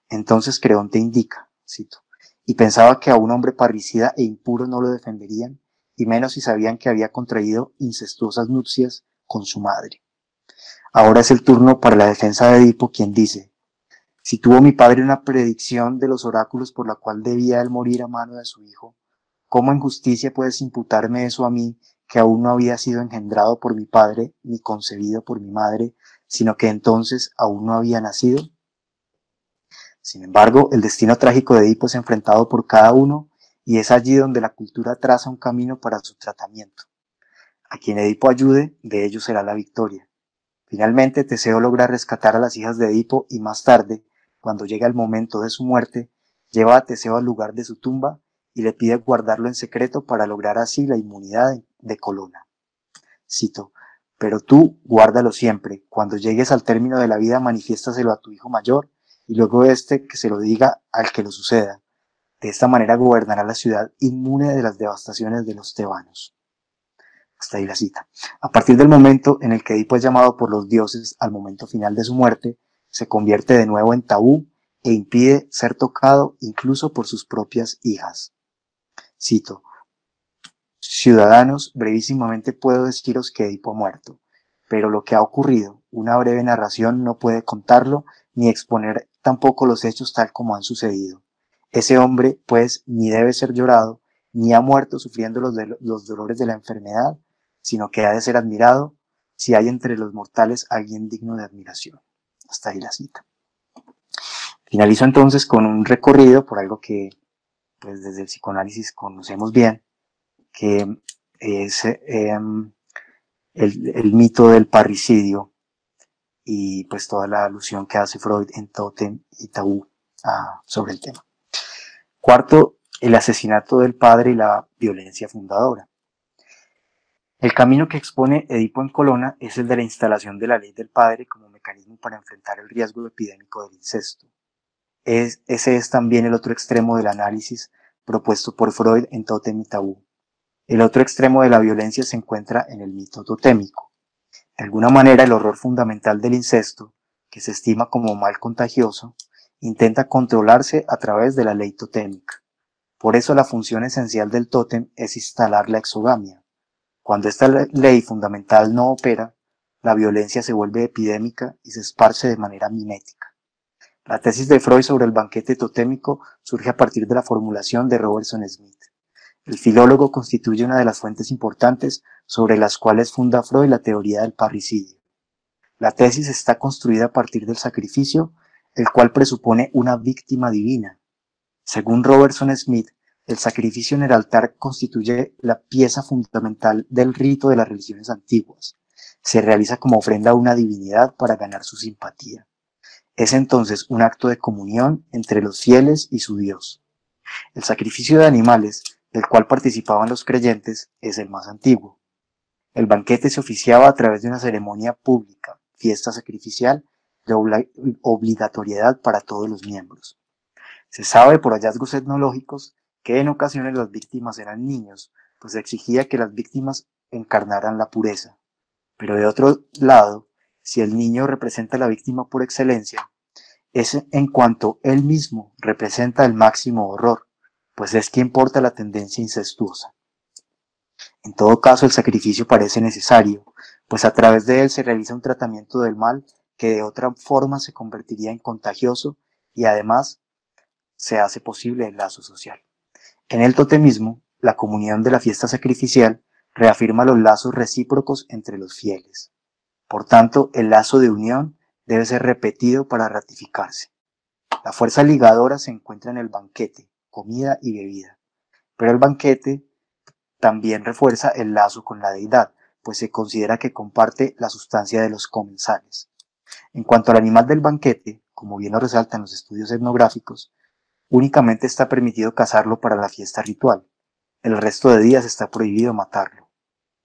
Entonces Creonte indica, cito, y pensaba que a un hombre parricida e impuro no lo defenderían, y menos si sabían que había contraído incestuosas nupcias con su madre. Ahora es el turno para la defensa de Edipo, quien dice, si tuvo mi padre una predicción de los oráculos por la cual debía él morir a mano de su hijo, ¿cómo en justicia puedes imputarme eso a mí, que aún no había sido engendrado por mi padre, ni concebido por mi madre, sino que entonces aún no había nacido? Sin embargo, el destino trágico de Edipo es enfrentado por cada uno, y es allí donde la cultura traza un camino para su tratamiento. A quien Edipo ayude, de ello será la victoria. Finalmente, Teseo logra rescatar a las hijas de Edipo y más tarde, cuando llega el momento de su muerte, lleva a Teseo al lugar de su tumba y le pide guardarlo en secreto para lograr así la inmunidad de Colona. Cito, pero tú guárdalo siempre, cuando llegues al término de la vida manifiéstaselo a tu hijo mayor y luego que se lo diga al que lo suceda. De esta manera gobernará la ciudad inmune de las devastaciones de los tebanos. Hasta ahí la cita. A partir del momento en el que Edipo es llamado por los dioses al momento final de su muerte, se convierte de nuevo en tabú e impide ser tocado incluso por sus propias hijas. Cito, ciudadanos, brevísimamente puedo deciros que Edipo ha muerto, pero lo que ha ocurrido, una breve narración no puede contarlo ni exponer tampoco los hechos tal como han sucedido. Ese hombre, pues, ni debe ser llorado, ni ha muerto sufriendo los dolores de la enfermedad, sino que ha de ser admirado si hay entre los mortales alguien digno de admiración. Hasta ahí la cita. Finalizo entonces con un recorrido por algo que pues, desde el psicoanálisis conocemos bien, que es el mito del parricidio y pues toda la alusión que hace Freud en Tótem y Tabú sobre el tema. Cuarto, el asesinato del padre y la violencia fundadora. El camino que expone Edipo en Colona es el de la instalación de la ley del padre como mecanismo para enfrentar el riesgo epidémico del incesto. Ese es también el otro extremo del análisis propuesto por Freud en Tótem y Tabú. El otro extremo de la violencia se encuentra en el mito totémico. De alguna manera, el horror fundamental del incesto, que se estima como mal contagioso, intenta controlarse a través de la ley totémica. Por eso la función esencial del tótem es instalar la exogamia. Cuando esta ley fundamental no opera, la violencia se vuelve epidémica y se esparce de manera mimética. La tesis de Freud sobre el banquete totémico surge a partir de la formulación de Robertson Smith. El filólogo constituye una de las fuentes importantes sobre las cuales funda Freud la teoría del parricidio. La tesis está construida a partir del sacrificio, el cual presupone una víctima divina. Según Robertson Smith, el sacrificio en el altar constituye la pieza fundamental del rito de las religiones antiguas. Se realiza como ofrenda a una divinidad para ganar su simpatía. Es entonces un acto de comunión entre los fieles y su Dios. El sacrificio de animales, del cual participaban los creyentes, es el más antiguo. El banquete se oficiaba a través de una ceremonia pública, fiesta sacrificial, de obligatoriedad para todos los miembros. Se sabe por hallazgos etnológicos que en ocasiones las víctimas eran niños, pues se exigía que las víctimas encarnaran la pureza. Pero de otro lado, si el niño representa a la víctima por excelencia, es en cuanto él mismo representa el máximo horror, pues es quien porta la tendencia incestuosa. En todo caso, el sacrificio parece necesario, pues a través de él se realiza un tratamiento del mal que de otra forma se convertiría en contagioso y además se hace posible el lazo social. En el totemismo, la comunión de la fiesta sacrificial reafirma los lazos recíprocos entre los fieles. Por tanto, el lazo de unión debe ser repetido para ratificarse. La fuerza ligadora se encuentra en el banquete, comida y bebida, pero el banquete también refuerza el lazo con la deidad, pues se considera que comparte la sustancia de los comensales. En cuanto al animal del banquete, como bien lo resaltan los estudios etnográficos, únicamente está permitido cazarlo para la fiesta ritual. El resto de días está prohibido matarlo.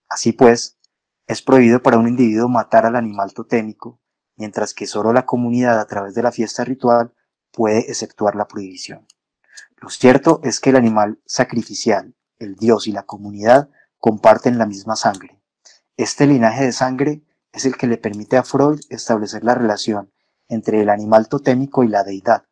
Así pues, es prohibido para un individuo matar al animal totémico, mientras que solo la comunidad a través de la fiesta ritual puede exceptuar la prohibición. Lo cierto es que el animal sacrificial, el dios y la comunidad comparten la misma sangre. Este linaje de sangre es el que le permite a Freud establecer la relación entre el animal totémico y la deidad.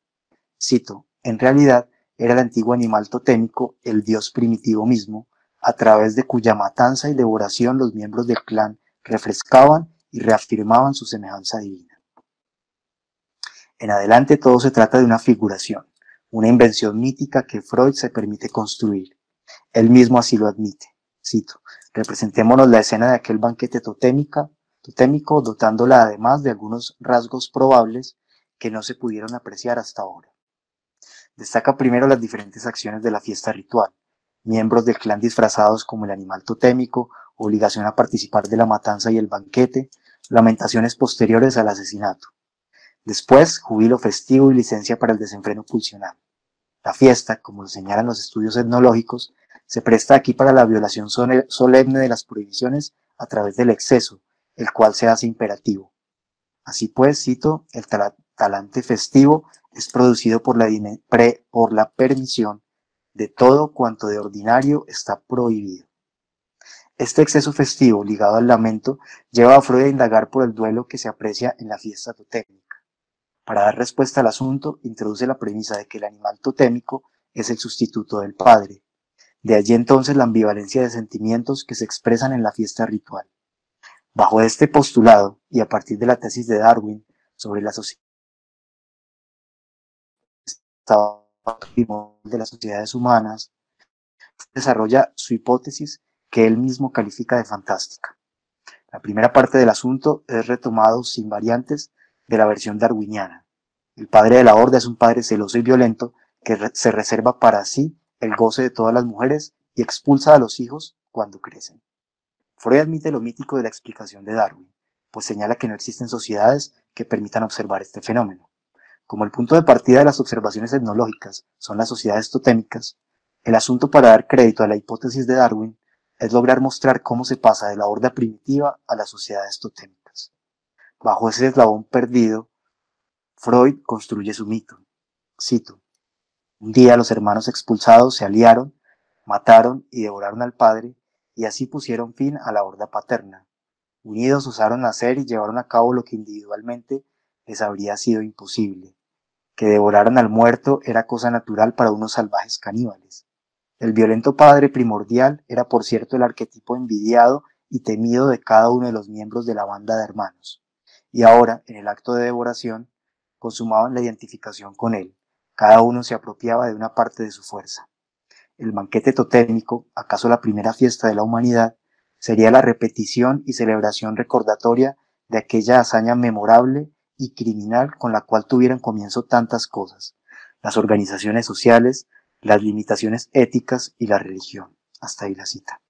Cito, en realidad era el antiguo animal totémico, el dios primitivo mismo, a través de cuya matanza y devoración los miembros del clan refrescaban y reafirmaban su semejanza divina. En adelante todo se trata de una figuración, una invención mítica que Freud se permite construir. Él mismo así lo admite. Cito, representémonos la escena de aquel banquete totémico, dotándola además de algunos rasgos probables que no se pudieron apreciar hasta ahora. Destaca primero las diferentes acciones de la fiesta ritual, miembros del clan disfrazados como el animal totémico, obligación a participar de la matanza y el banquete, lamentaciones posteriores al asesinato. Después, júbilo festivo y licencia para el desenfreno pulsional. La fiesta, como lo señalan los estudios etnológicos, se presta aquí para la violación solemne de las prohibiciones a través del exceso, el cual se hace imperativo. Así pues, cito, el talante festivo es producido por la permisión de todo cuanto de ordinario está prohibido. Este exceso festivo, ligado al lamento, lleva a Freud a indagar por el duelo que se aprecia en la fiesta totémica. Para dar respuesta al asunto, introduce la premisa de que el animal totémico es el sustituto del padre. De allí entonces la ambivalencia de sentimientos que se expresan en la fiesta ritual. Bajo este postulado, y a partir de la tesis de Darwin sobre la sociedad de las sociedades humanas, desarrolla su hipótesis que él mismo califica de fantástica. La primera parte del asunto es retomado sin variantes de la versión darwiniana. El padre de la horda es un padre celoso y violento que se reserva para sí el goce de todas las mujeres y expulsa a los hijos cuando crecen. Freud admite lo mítico de la explicación de Darwin, pues señala que no existen sociedades que permitan observar este fenómeno. Como el punto de partida de las observaciones etnológicas son las sociedades totémicas, el asunto para dar crédito a la hipótesis de Darwin es lograr mostrar cómo se pasa de la horda primitiva a las sociedades totémicas. Bajo ese eslabón perdido, Freud construye su mito. Cito, un día los hermanos expulsados se aliaron, mataron y devoraron al padre, y así pusieron fin a la horda paterna. Unidos osaron hacer y llevaron a cabo lo que individualmente les habría sido imposible. Que devoraran al muerto era cosa natural para unos salvajes caníbales. El violento padre primordial era por cierto el arquetipo envidiado y temido de cada uno de los miembros de la banda de hermanos. Y ahora, en el acto de devoración, consumaban la identificación con él. Cada uno se apropiaba de una parte de su fuerza. el banquete totémico, acaso la primera fiesta de la humanidad, sería la repetición y celebración recordatoria de aquella hazaña memorable y criminal con la cual tuvieron comienzo tantas cosas, las organizaciones sociales, las limitaciones éticas y la religión. Hasta ahí la cita.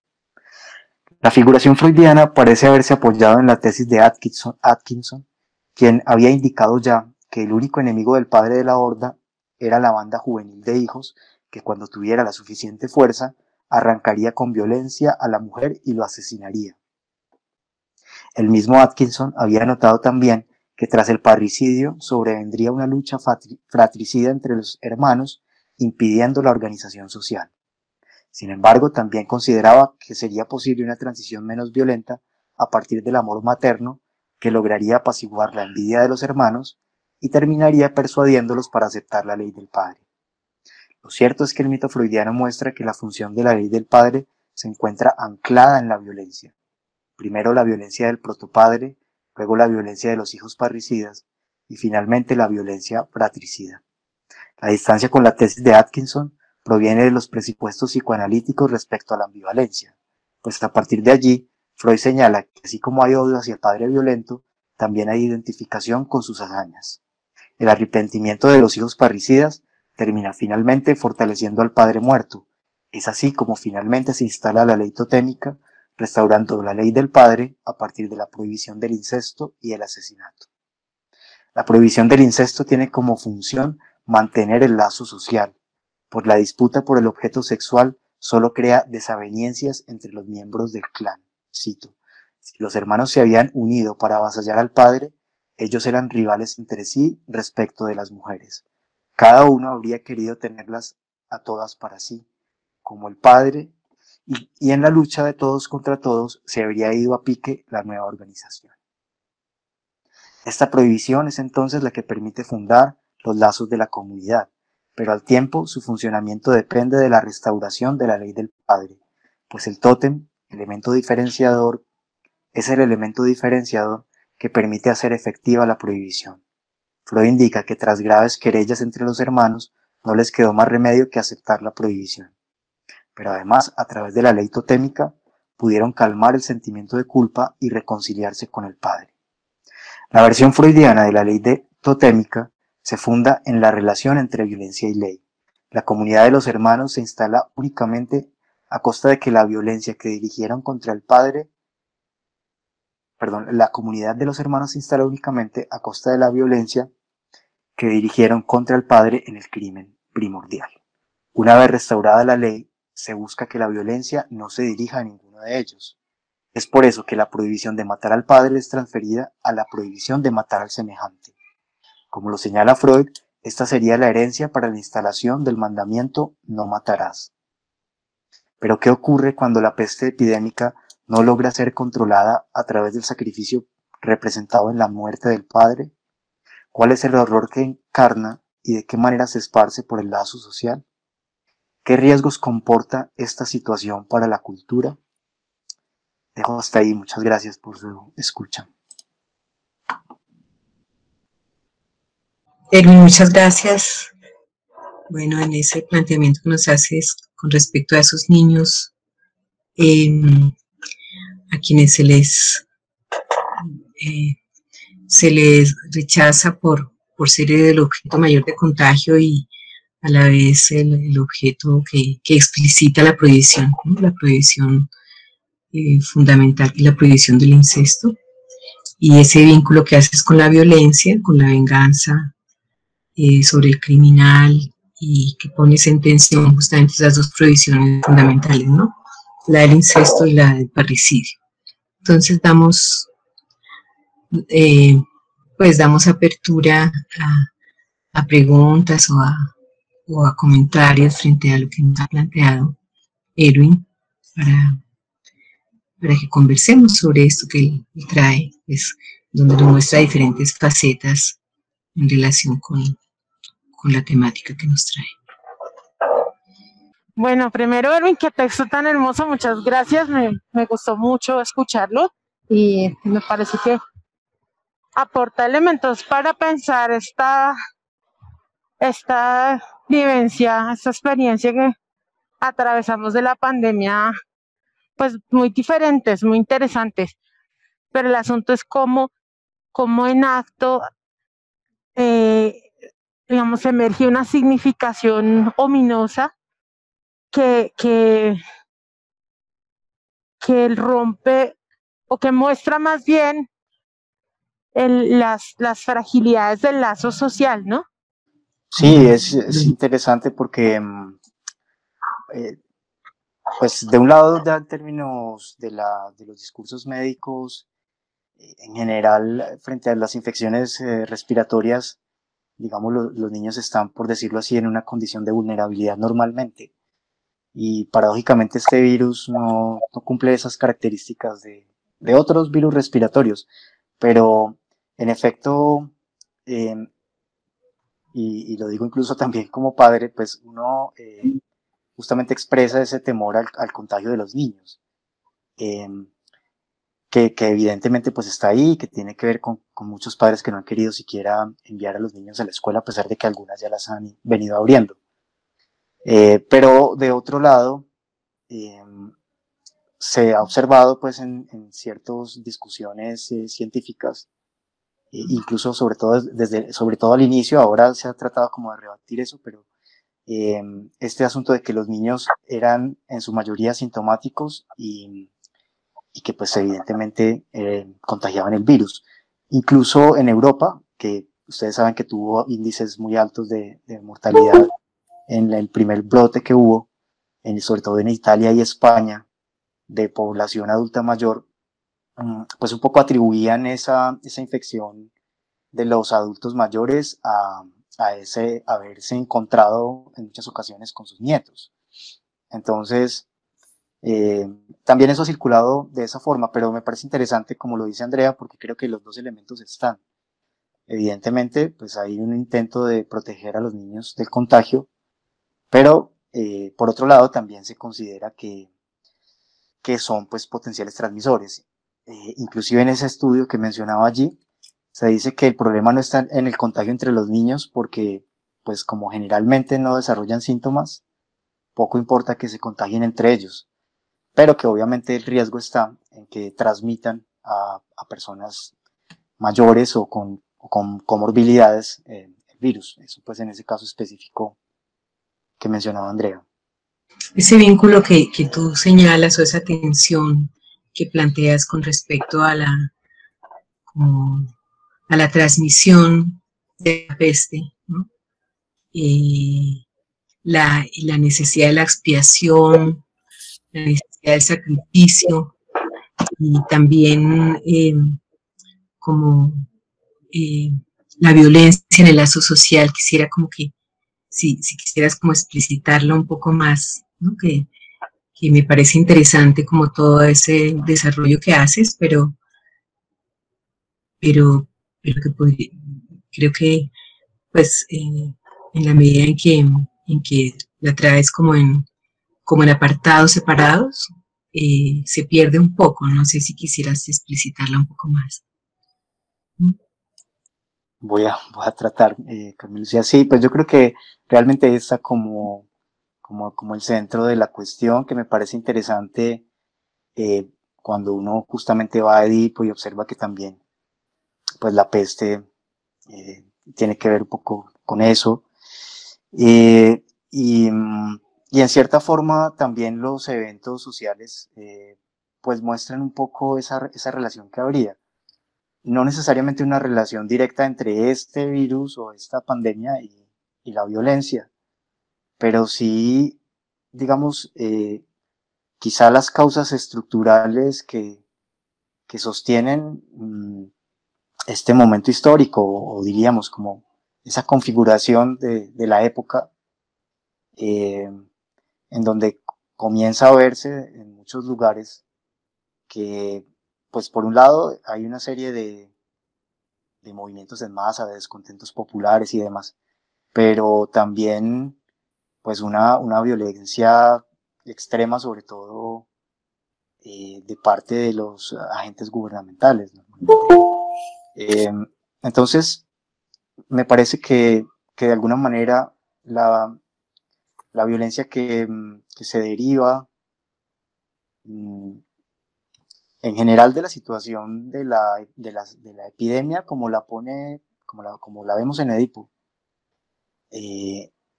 La figuración freudiana parece haberse apoyado en la tesis de Atkinson, quien había indicado ya que el único enemigo del padre de la horda era la banda juvenil de hijos que cuando tuviera la suficiente fuerza arrancaría con violencia a la mujer y lo asesinaría. El mismo Atkinson había notado también que tras el parricidio sobrevendría una lucha fratricida entre los hermanos, impidiendo la organización social. Sin embargo, también consideraba que sería posible una transición menos violenta a partir del amor materno que lograría apaciguar la envidia de los hermanos y terminaría persuadiéndolos para aceptar la ley del padre. Lo cierto es que el mito freudiano muestra que la función de la ley del padre se encuentra anclada en la violencia. Primero la violencia del protopadre, luego la violencia de los hijos parricidas y finalmente la violencia fratricida. La distancia con la tesis de Atkinson proviene de los presupuestos psicoanalíticos respecto a la ambivalencia, pues a partir de allí, Freud señala que así como hay odio hacia el padre violento, también hay identificación con sus hazañas. El arrepentimiento de los hijos parricidas termina finalmente fortaleciendo al padre muerto. Es así como finalmente se instala la ley totémica, restaurando la ley del padre a partir de la prohibición del incesto y el asesinato. La prohibición del incesto tiene como función mantener el lazo social. Por la disputa por el objeto sexual solo crea desavenencias entre los miembros del clan. Cito: si los hermanos se habían unido para avasallar al padre, ellos eran rivales entre sí respecto de las mujeres. Cada uno habría querido tenerlas a todas para sí, como el padre, y en la lucha de todos contra todos se habría ido a pique la nueva organización. Esta prohibición es entonces la que permite fundar los lazos de la comunidad, pero al tiempo su funcionamiento depende de la restauración de la ley del padre, pues el tótem, elemento diferenciador, es el elemento diferenciador que permite hacer efectiva la prohibición. Freud indica que tras graves querellas entre los hermanos, no les quedó más remedio que aceptar la prohibición. Pero además, a través de la ley totémica, pudieron calmar el sentimiento de culpa y reconciliarse con el padre. La versión freudiana de la ley totémica se funda en la relación entre violencia y ley. La comunidad de los hermanos se instala únicamente a costa de que la violencia que dirigieron contra el padre, la comunidad de los hermanos se instala únicamente a costa de la violencia que dirigieron contra el padre en el crimen primordial. Una vez restaurada la ley, se busca que la violencia no se dirija a ninguno de ellos. Es por eso que la prohibición de matar al padre es transferida a la prohibición de matar al semejante. Como lo señala Freud, esta sería la herencia para la instalación del mandamiento no matarás. Pero ¿qué ocurre cuando la peste epidémica no logra ser controlada a través del sacrificio representado en la muerte del padre? ¿Cuál es el horror que encarna y de qué manera se esparce por el lazo social? ¿Qué riesgos comporta esta situación para la cultura? Dejo hasta ahí, muchas gracias por su escucha. Erwin, muchas gracias. Bueno, en ese planteamiento que nos haces con respecto a esos niños a quienes se les rechaza por ser el objeto mayor de contagio y a la vez el objeto que explicita la prohibición, ¿no? La prohibición fundamental y la prohibición del incesto, y ese vínculo que haces con la violencia, con la venganza sobre el criminal, y que pones en tensión justamente esas dos prohibiciones fundamentales, ¿no? La del incesto y la del parricidio. Entonces damos apertura a preguntas o a comentarios frente a lo que nos ha planteado Erwin para que conversemos sobre esto que él trae, pues, donde nos muestra diferentes facetas en relación con la temática que nos trae. Bueno, primero, Erwin, qué texto tan hermoso, muchas gracias, me gustó mucho escucharlo y me parece que aporta elementos para pensar esta vivencia, esta experiencia atravesamos de la pandemia, pues muy diferentes, muy interesantes, pero el asunto es cómo en acto, eh, digamos, emerge una significación ominosa que, que, que rompe o que muestra más bien las fragilidades del lazo social, ¿no? Sí, es interesante porque, eh, pues, de un lado, ya en términos de los discursos médicos, en general, frente a las infecciones respiratorias, digamos, los niños están, por decirlo así, en una condición de vulnerabilidad normalmente. Y paradójicamente este virus no cumple esas características de otros virus respiratorios. Pero, en efecto, eh, y lo digo incluso también como padre, pues uno justamente expresa ese temor al contagio de los niños, eh, que evidentemente pues está ahí, que tiene que ver con muchos padres que no han querido siquiera enviar a los niños a la escuela, a pesar de que algunas ya las han venido abriendo. Pero de otro lado, eh, se ha observado pues en ciertas discusiones científicas, incluso sobre todo al inicio, ahora se ha tratado como de rebatir eso, pero este asunto de que los niños eran en su mayoría asintomáticos y que pues evidentemente contagiaban el virus. Incluso en Europa, que ustedes saben que tuvo índices muy altos de mortalidad en el primer brote que hubo, sobre todo en Italia y España, de población adulta mayor, pues un poco atribuían esa infección de los adultos mayores a ese haberse encontrado en muchas ocasiones con sus nietos. Entonces, también eso ha circulado de esa forma, pero me parece interesante, como lo dice Andrea, porque creo que los dos elementos están. Evidentemente, pues hay un intento de proteger a los niños del contagio, pero por otro lado también se considera que son pues potenciales transmisores. Inclusive en ese estudio que mencionaba allí, se dice que el problema no está en el contagio entre los niños porque pues como generalmente no desarrollan síntomas, poco importa que se contagien entre ellos, pero que obviamente el riesgo está en que transmitan a personas mayores o con comorbilidades el virus. Eso pues en ese caso específico que mencionaba Andrea. Ese vínculo que tú señalas o esa tensión que planteas con respecto a como, a la transmisión de la peste, ¿no? La necesidad de la expiación, la necesidad del sacrificio y también como eh, la violencia en el lazo social. Quisiera como que, si quisieras como explicitarlo un poco más, ¿no? Que me parece interesante como todo ese desarrollo que haces, pero, pero que podría, creo que pues en la medida en que la traes como en apartados separados, se pierde un poco. No sé si quisieras explicitarla un poco más. ¿Mm? Voy a tratar, Carmen Lucía. Sí, pues yo creo que realmente está como el centro de la cuestión, que me parece interesante cuando uno justamente va a Edipo y observa que también pues la peste tiene que ver un poco con eso. Eh, y, y en cierta forma también los eventos sociales pues muestran un poco esa relación que habría. No necesariamente una relación directa entre este virus o esta pandemia y la violencia, pero sí, digamos, quizá las causas estructurales que sostienen este momento histórico, o diríamos como esa configuración de la época, eh, en donde comienza a verse en muchos lugares que, pues por un lado, hay una serie de movimientos en masa, de descontentos populares y demás, pero también pues una violencia extrema, sobre todo de parte de los agentes gubernamentales, ¿no? Eh, entonces, me parece que de alguna manera la la violencia que se deriva en general de la situación de la epidemia como como la vemos en Edipo,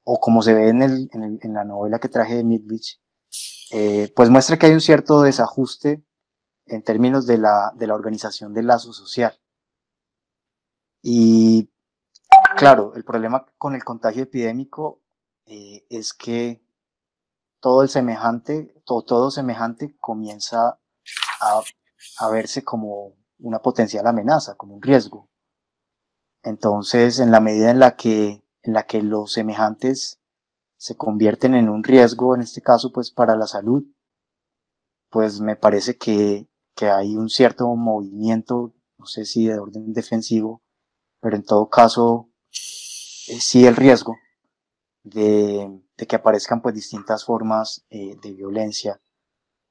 o como se ve en la novela que traje de Midwich, pues muestra que hay un cierto desajuste en términos de la organización del lazo social. Y claro, el problema con el contagio epidémico es que todo semejante comienza a verse como una potencial amenaza, como un riesgo. Entonces, en la medida en la que los semejantes se convierten en un riesgo, en este caso, pues para la salud, pues me parece que hay un cierto movimiento, no sé si de orden defensivo, pero en todo caso, sí el riesgo de que aparezcan pues distintas formas de violencia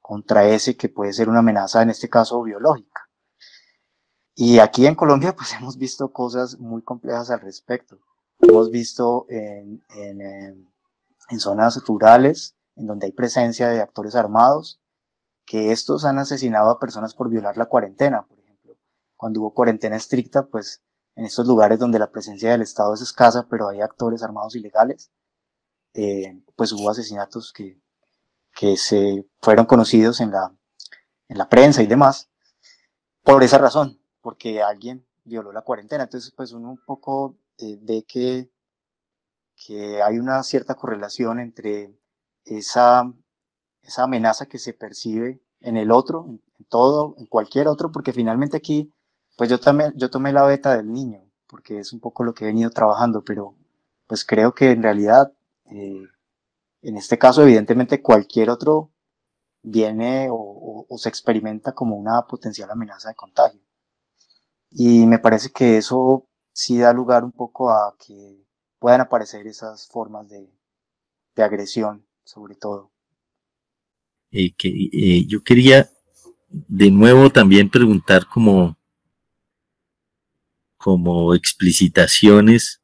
contra ese que puede ser una amenaza, en este caso biológica. Y aquí en Colombia pues hemos visto cosas muy complejas al respecto. Hemos visto en zonas rurales, en donde hay presencia de actores armados, que estos han asesinado a personas por violar la cuarentena, por ejemplo. Cuando hubo cuarentena estricta, pues en estos lugares donde la presencia del Estado es escasa, pero hay actores armados ilegales, pues hubo asesinatos que se fueron conocidos en la prensa y demás, por esa razón, porque alguien violó la cuarentena. Entonces, pues uno un poco ve que hay una cierta correlación entre esa amenaza que se percibe en el otro, en cualquier otro, porque finalmente aquí, pues yo tomé la beta del niño, porque es un poco lo que he venido trabajando, pero pues creo que en realidad, en este caso, evidentemente cualquier otro viene o se experimenta como una potencial amenaza de contagio. Y me parece que eso sí da lugar un poco a que puedan aparecer esas formas de agresión, sobre todo. Yo quería de nuevo también preguntar como explicitaciones,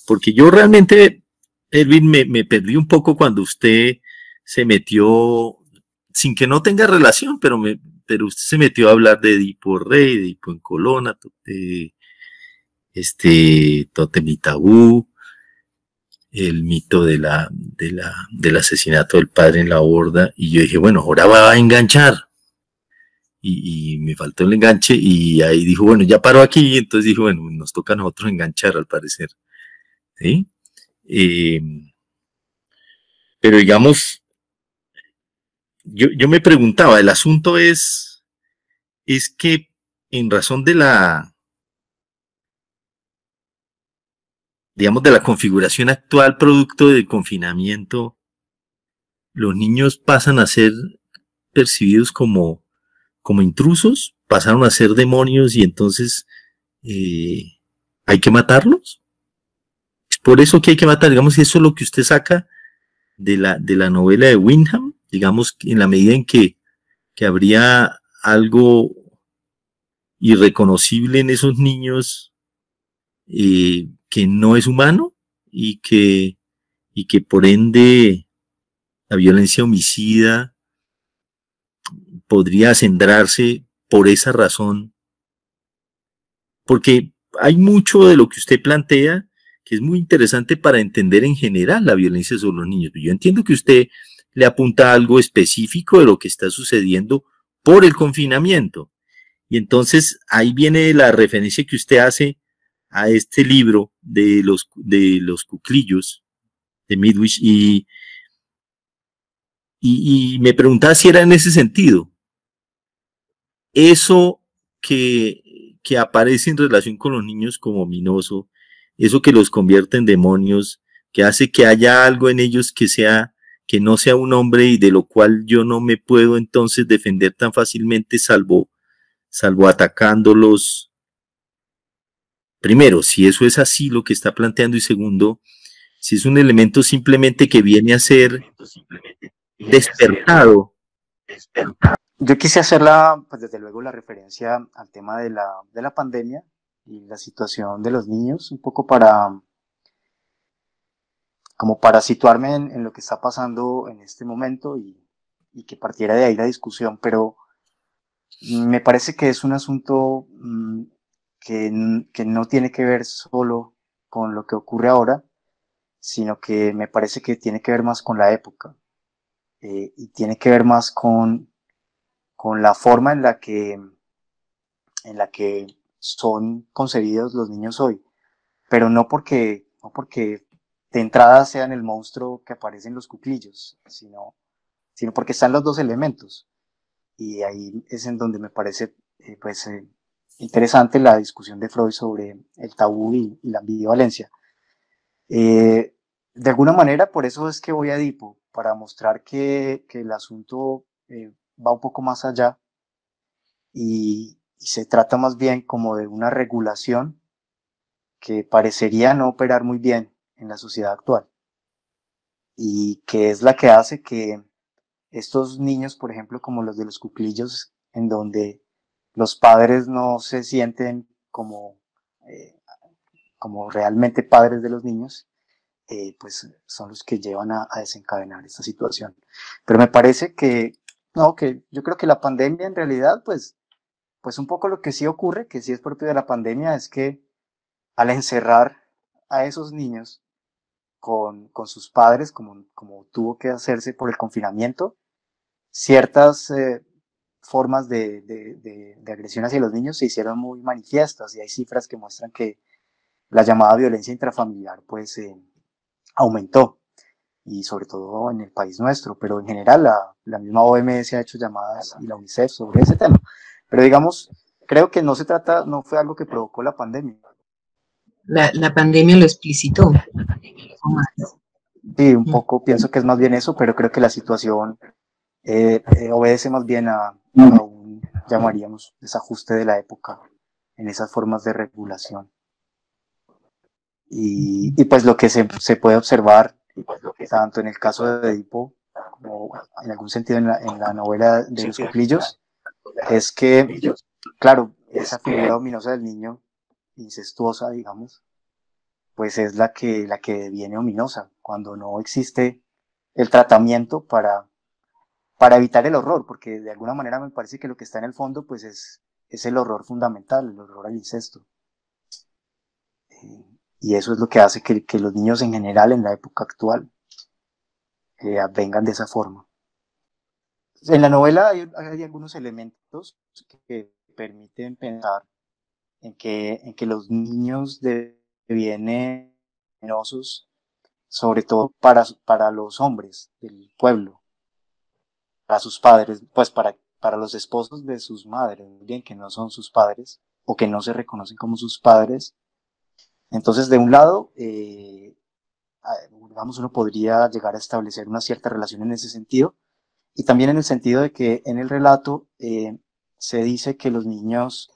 porque yo realmente, Erwin, me perdí un poco cuando usted se metió, sin que no tenga relación, pero usted se metió a hablar de Edipo Rey, de Edipo en Colona, de Tótem y Tabú, el mito del asesinato del padre en la horda, y yo dije, bueno, ahora va a enganchar. Y me faltó el enganche y ahí dijo, bueno, ya paró aquí, entonces dijo, bueno, nos toca a nosotros enganchar al parecer. ¿Sí? Pero digamos, yo me preguntaba, el asunto es que en razón digamos, de la configuración actual producto del confinamiento, los niños pasan a ser percibidos como intrusos, pasaron a ser demonios y entonces hay que matarlos. Es por eso que hay que matar, digamos, eso es lo que usted saca de la novela de Wyndham, digamos, en la medida en que habría algo irreconocible en esos niños que no es humano y que por ende la violencia homicida podría acendrarse por esa razón, porque hay mucho de lo que usted plantea que es muy interesante para entender en general la violencia sobre los niños. Yo entiendo que usted le apunta a algo específico de lo que está sucediendo por el confinamiento. Y entonces ahí viene la referencia que usted hace a este libro de los cuclillos de Midwich y me preguntaba si era en ese sentido. Eso que aparece en relación con los niños como ominoso, eso que los convierte en demonios, que hace que haya algo en ellos que no sea un hombre y de lo cual yo no me puedo entonces defender tan fácilmente salvo atacándolos. Primero, si eso es así lo que está planteando y segundo, si es un elemento simplemente que viene a ser despertado. Yo quise pues desde luego la referencia al tema de la pandemia y la situación de los niños, un poco como para situarme en lo que está pasando en este momento y que partiera de ahí la discusión, pero me parece que es un asunto que no tiene que ver solo con lo que ocurre ahora, sino que me parece que tiene que ver más con la época, y tiene que ver más con la forma en la que son concebidos los niños hoy, pero no porque de entrada sean el monstruo que aparece en los cuclillos, sino porque están los dos elementos. Y ahí es en donde me parece interesante la discusión de Freud sobre el tabú y la ambivalencia. De alguna manera, por eso es que voy a Edipo, para mostrar que el asunto va un poco más allá y se trata más bien como de una regulación que parecería no operar muy bien en la sociedad actual y que es la que hace que estos niños, por ejemplo, como los de los cuclillos, en donde los padres no se sienten eh, como realmente padres de los niños, pues son los que llevan a desencadenar esta situación. Pero me parece que, no, que yo creo que la pandemia en realidad, pues un poco lo que sí ocurre, que sí es propio de la pandemia, es que al encerrar a esos niños con sus padres, como tuvo que hacerse por el confinamiento, ciertas formas de agresión hacia los niños se hicieron muy manifiestas y hay cifras que muestran que la llamada violencia intrafamiliar pues aumentó y sobre todo en el país nuestro, pero en general la misma OMS ha hecho llamadas y la UNICEF sobre ese tema. Pero digamos, creo que no fue algo que provocó la pandemia. La pandemia lo explicitó. Sí, un poco pienso que es más bien eso, pero creo que la situación obedece más bien a un, llamaríamos, desajuste de la época en esas formas de regulación. Y pues lo que se puede observar, tanto en el caso de Edipo, como en algún sentido en la novela de los cuclillos, es que, claro, esa figura ominosa del niño, incestuosa, digamos, pues es la que deviene ominosa, cuando no existe el tratamiento para evitar el horror, porque de alguna manera me parece que lo que está en el fondo pues es el horror fundamental, el horror al incesto. Y eso es lo que hace que los niños en general en la época actual vengan de esa forma. En la novela hay algunos elementos que permiten pensar en que los niños devienen venenosos, sobre todo para los hombres del pueblo, para sus padres, pues para los esposos de sus madres, bien que no son sus padres o que no se reconocen como sus padres. Entonces, de un lado, digamos, uno podría llegar a establecer una cierta relación en ese sentido, y también en el sentido de que en el relato se dice que los niños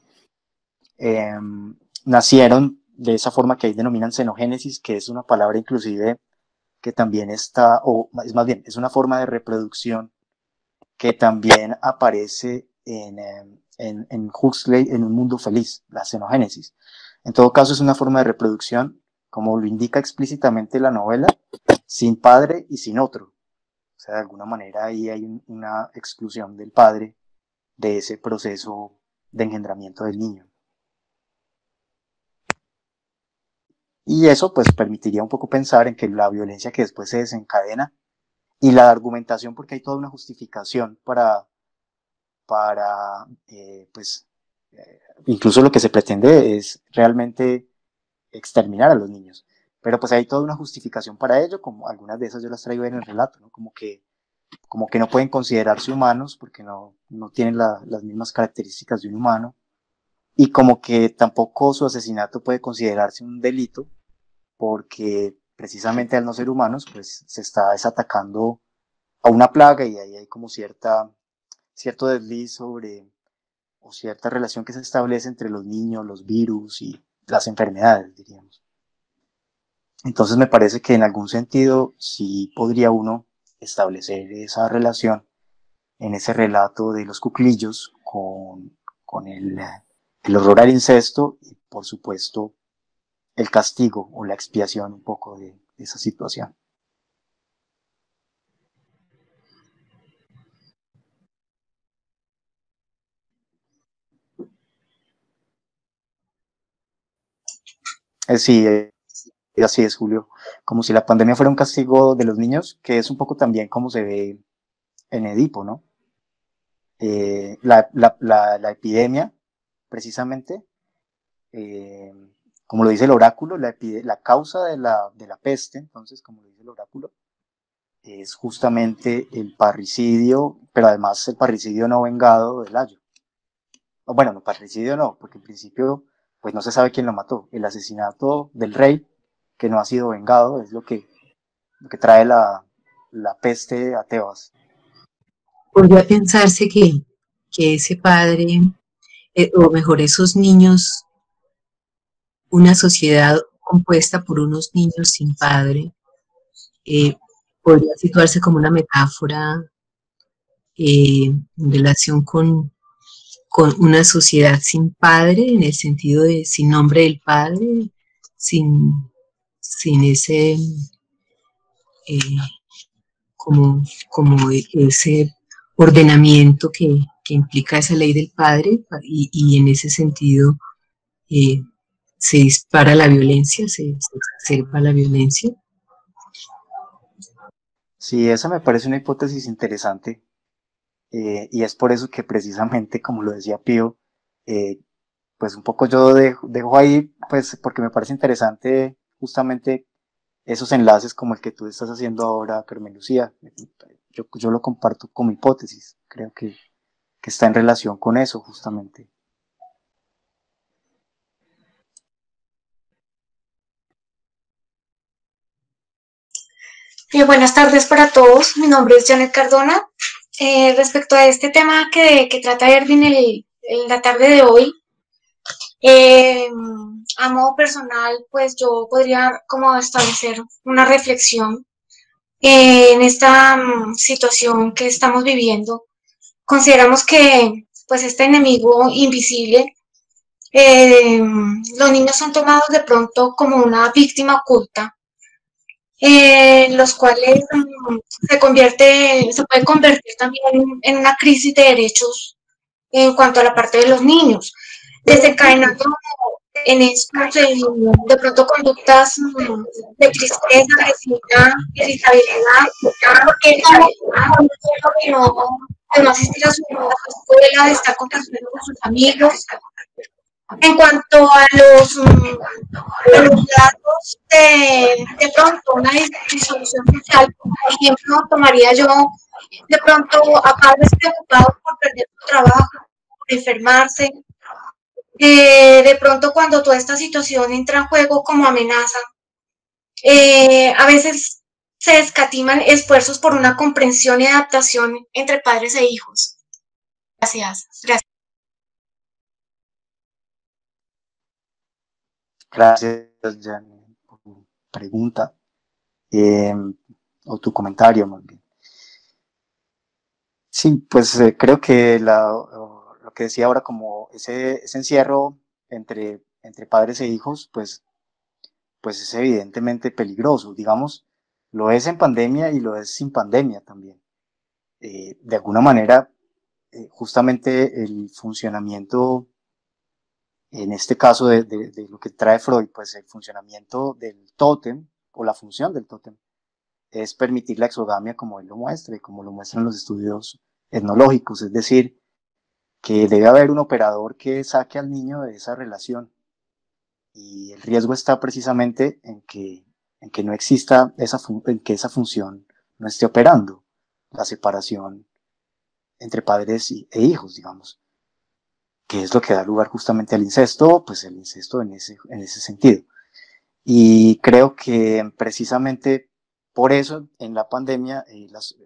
nacieron de esa forma que ahí denominan xenogénesis, que es una palabra inclusive que también está, o es más bien, es una forma de reproducción que también aparece en Huxley, en Un Mundo Feliz, la xenogénesis. En todo caso, es una forma de reproducción, como lo indica explícitamente la novela, sin padre y sin otro. O sea, de alguna manera ahí hay una exclusión del padre de ese proceso de engendramiento del niño. Y eso pues permitiría un poco pensar en que la violencia que después se desencadena y la argumentación, porque hay toda una justificación pues, incluso lo que se pretende es realmente exterminar a los niños. Pero pues hay toda una justificación para ello, como algunas de esas yo las traigo en el relato, ¿no? Como que no pueden considerarse humanos porque no tienen las mismas características de un humano, y como que tampoco su asesinato puede considerarse un delito porque precisamente al no ser humanos pues se está desatacando a una plaga, y ahí hay como cierto desliz sobre, o cierta relación que se establece entre los niños, los virus y las enfermedades, diríamos. Entonces me parece que en algún sentido sí podría uno establecer esa relación en ese relato de los cuclillos con el horror al incesto y por supuesto el castigo o la expiación un poco de esa situación. Sí, así es, Julio. Como si la pandemia fuera un castigo de los niños, que es un poco también como se ve en Edipo, ¿no? La epidemia, precisamente, eh, como lo dice el oráculo, la causa de la peste, entonces, como lo dice el oráculo, es justamente el parricidio, pero además el parricidio no vengado de Layo. Bueno, no, parricidio no, porque en principio pues no se sabe quién lo mató. El asesinato del rey, que no ha sido vengado, es lo que trae la peste a Tebas. Podría pensarse que ese padre, o mejor esos niños, una sociedad compuesta por unos niños sin padre, eh, podría situarse como una metáfora en relación con una sociedad sin padre, en el sentido de sin nombre del padre, sin, sin ese, eh, como ese ordenamiento que implica esa ley del padre, y en ese sentido eh, se dispara la violencia, se exacerba la violencia. Sí, esa me parece una hipótesis interesante, y es por eso que precisamente, como lo decía Pío, eh, pues un poco yo dejo ahí, pues porque me parece interesante justamente esos enlaces como el que tú estás haciendo ahora, Carmen Lucía. Yo lo comparto como hipótesis, creo que está en relación con eso justamente. Buenas tardes para todos, mi nombre es Janet Cardona. Respecto a este tema que trata Erwin la tarde de hoy, a modo personal, pues yo podría como establecer una reflexión en esta situación que estamos viviendo. Consideramos que pues este enemigo invisible, eh, los niños son tomados de pronto como una víctima oculta, los cuales se puede convertir también en una crisis de derechos en cuanto a la parte de los niños, desencadenando en estos de pronto conductas de tristeza, agresividad, irritabilidad, porque de no asistir a su escuela, de estar compartiendo con sus amigos. En cuanto a los datos de pronto una disolución social, por ejemplo, tomaría yo de pronto a padres preocupados por perder su trabajo, por enfermarse. De pronto cuando toda esta situación entra en juego como amenaza, a veces se escatiman esfuerzos por una comprensión y adaptación entre padres e hijos. Gracias. Gracias, Jan, por tu pregunta, o tu comentario, más bien. Sí, pues creo que lo que decía ahora, como ese encierro entre padres e hijos, pues es evidentemente peligroso. Digamos, lo es en pandemia y lo es sin pandemia también. De alguna manera, justamente el funcionamiento, en este caso de lo que trae Freud, pues el funcionamiento del tótem o la función del tótem es permitir la exogamia como él lo muestra y como lo muestran los estudios etnológicos, es decir, que debe haber un operador que saque al niño de esa relación, y el riesgo está precisamente en que no exista en que esa función no esté operando, la separación entre padres e hijos, digamos, que es lo que da lugar justamente al incesto, pues el incesto en ese sentido. Y creo que precisamente por eso en la pandemia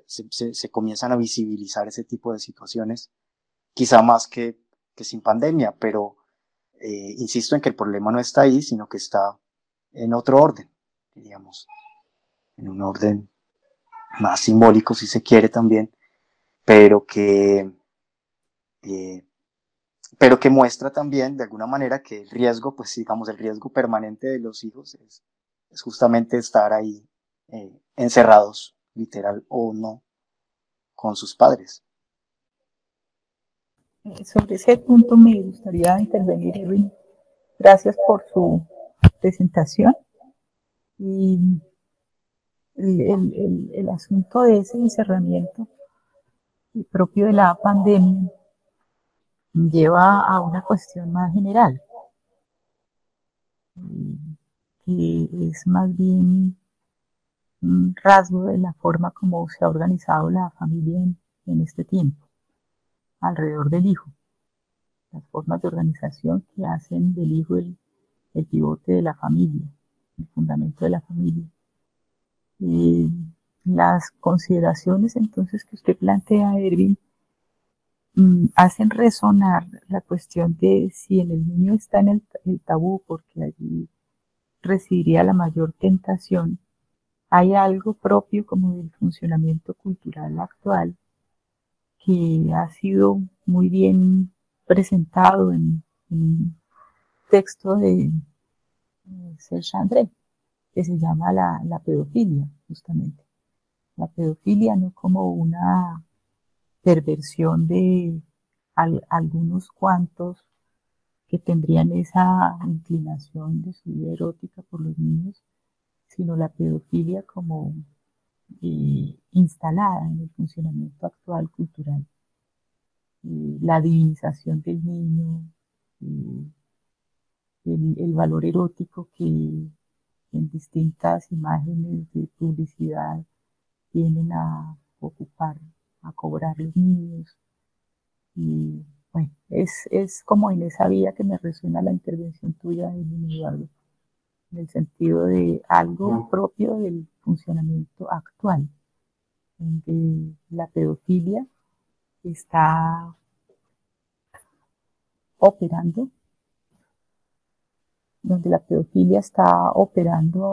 se comienzan a visibilizar ese tipo de situaciones, quizá más que sin pandemia, pero insisto en que el problema no está ahí, sino que está en otro orden, diríamos, en un orden más simbólico si se quiere también, pero eh, pero que muestra también de alguna manera que el riesgo, pues digamos, el riesgo permanente de los hijos es justamente estar ahí encerrados, literal o no, con sus padres. Sobre ese punto me gustaría intervenir, Erwin. Gracias por su presentación. Y el asunto de ese encerramiento propio de la pandemia lleva a una cuestión más general, que es más bien un rasgo de la forma como se ha organizado la familia en este tiempo, alrededor del hijo. Las formas de organización que hacen del hijo el pivote de la familia, el fundamento de la familia. Las consideraciones entonces que usted plantea, Erwin, hacen resonar la cuestión de si en el niño está en el tabú, porque allí residiría la mayor tentación. Hay algo propio como del funcionamiento cultural actual que ha sido muy bien presentado en un texto de Serge André, que se llama la pedofilia, justamente. La pedofilia no como una perversión de algunos cuantos que tendrían esa inclinación de su vida erótica por los niños, sino la pedofilia como instalada en el funcionamiento actual cultural. La divinización del niño, el valor erótico que en distintas imágenes de publicidad vienen a ocupar, a cobrar los niños. Y bueno, es como en esa vía que me resuena la intervención tuya, Eduardo, en el sentido de algo propio del funcionamiento actual, donde la pedofilia está operando,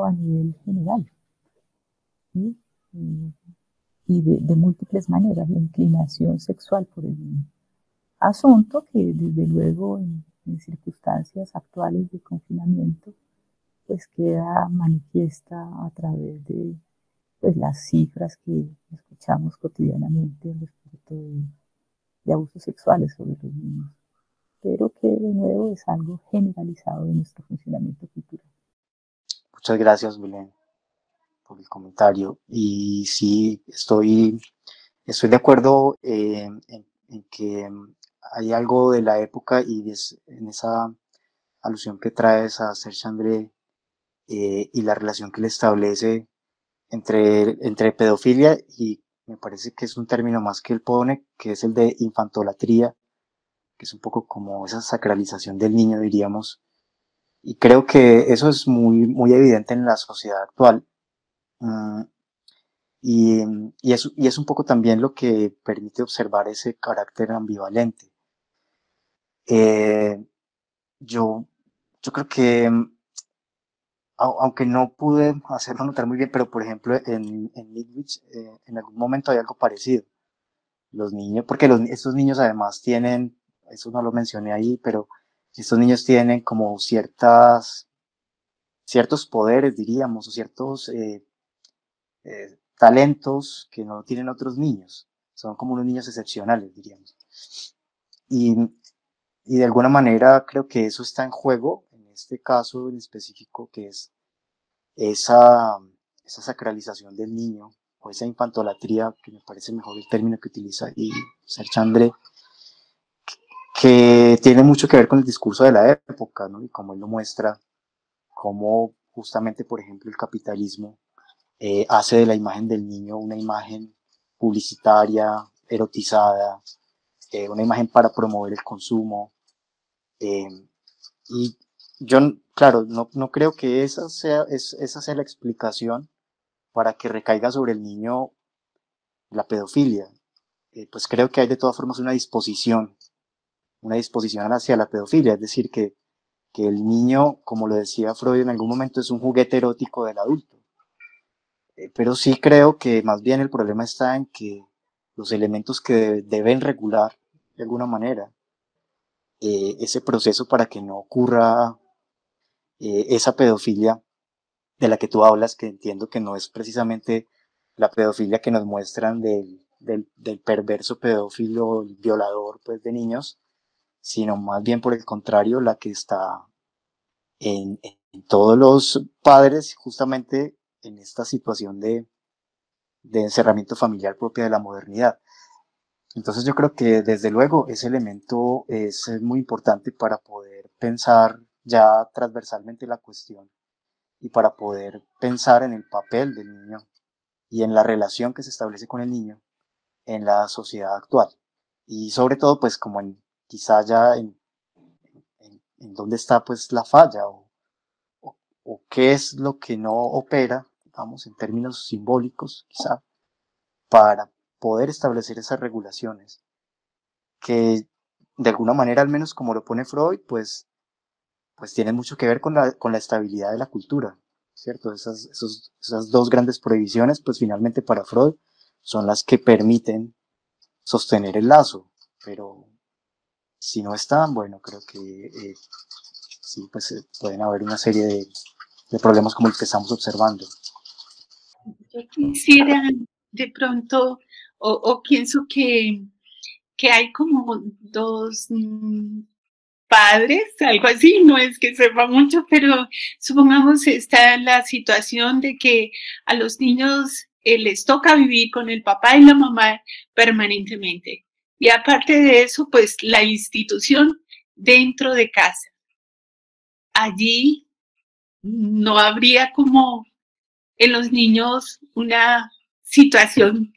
a nivel general, ¿sí? Y de múltiples maneras, la inclinación sexual por el niño. Asunto que desde luego en circunstancias actuales de confinamiento pues queda manifiesta a través de pues, las cifras que escuchamos cotidianamente respecto de abusos sexuales sobre los niños, pero que de nuevo es algo generalizado de nuestro funcionamiento cultural. Muchas gracias, Belén, por el comentario. Y sí, estoy de acuerdo en que hay algo de la época y en esa alusión que traes a Serge André y la relación que le establece entre pedofilia y me parece que es un término más que él pone, que es el de infantolatría, que es un poco como esa sacralización del niño, diríamos. Y creo que eso es muy, muy evidente en la sociedad actual. Y es un poco también lo que permite observar ese carácter ambivalente. Yo creo que, aunque no pude hacerlo notar muy bien, pero por ejemplo en Midwich en algún momento hay algo parecido. Los niños, porque estos niños además tienen, eso no lo mencioné ahí, pero estos niños tienen como ciertos poderes, diríamos, o ciertos talentos que no tienen otros niños. Son como unos niños excepcionales, diríamos. Y de alguna manera creo que eso está en juego, en este caso en específico, que es esa sacralización del niño, o esa infantolatría, que me parece mejor el término que utiliza y Serge André, que tiene mucho que ver con el discurso de la época, ¿no? Y como él lo muestra, cómo justamente, por ejemplo, el capitalismo hace de la imagen del niño una imagen publicitaria, erotizada, una imagen para promover el consumo. Y yo, claro, no creo que esa sea la explicación para que recaiga sobre el niño la pedofilia. Pues creo que hay de todas formas una disposición hacia la pedofilia, es decir, que el niño, como lo decía Freud en algún momento, es un juguete erótico del adulto. Pero sí creo que más bien el problema está en que los elementos que deben regular de alguna manera ese proceso para que no ocurra esa pedofilia de la que tú hablas, que entiendo que no es precisamente la pedofilia que nos muestran del perverso pedófilo, el violador pues, de niños, sino más bien por el contrario, la que está en todos los padres, justamente en esta situación de encerramiento familiar propia de la modernidad. Entonces yo creo que desde luego ese elemento es muy importante para poder pensar ya transversalmente la cuestión y para poder pensar en el papel del niño y en la relación que se establece con el niño en la sociedad actual. Y sobre todo, pues como en quizá ya en dónde está pues la falla o qué es lo que no opera, digamos, en términos simbólicos, quizá, para poder establecer esas regulaciones que de alguna manera, al menos como lo pone Freud, pues tienen mucho que ver con la estabilidad de la cultura, ¿cierto? Esas dos grandes prohibiciones, pues finalmente para Freud son las que permiten sostener el lazo, pero si no están, bueno, creo que sí, pues pueden haber una serie de problemas como el que estamos observando. Yo quisiera de pronto, o pienso que hay como dos padres, algo así, no es que sepa mucho, pero supongamos está la situación de que a los niños les toca vivir con el papá y la mamá permanentemente. Y aparte de eso, pues la institución dentro de casa. Allí no habría como en los niños una situación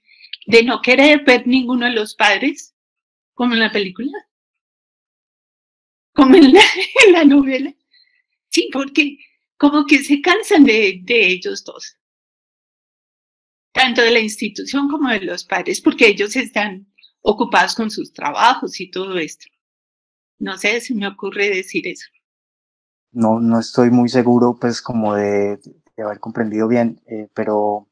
de no querer ver ninguno de los padres, como en la película, como en la novela. Sí, porque como que se cansan de ellos dos, tanto de la institución como de los padres, porque ellos están ocupados con sus trabajos y todo esto. No sé si me ocurre decir eso. No estoy muy seguro, pues, como de haber comprendido bien, pero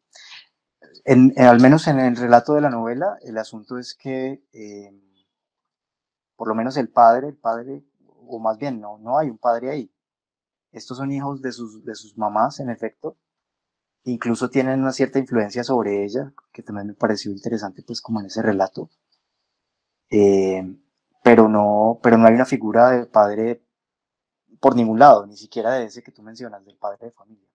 al menos en el relato de la novela, el asunto es que por lo menos el padre, o más bien no hay un padre ahí. Estos son hijos de sus mamás, en efecto. Incluso tienen una cierta influencia sobre ella, que también me pareció interesante, pues, como en ese relato. Pero no hay una figura de padre por ningún lado, ni siquiera de ese que tú mencionas, del padre de familia.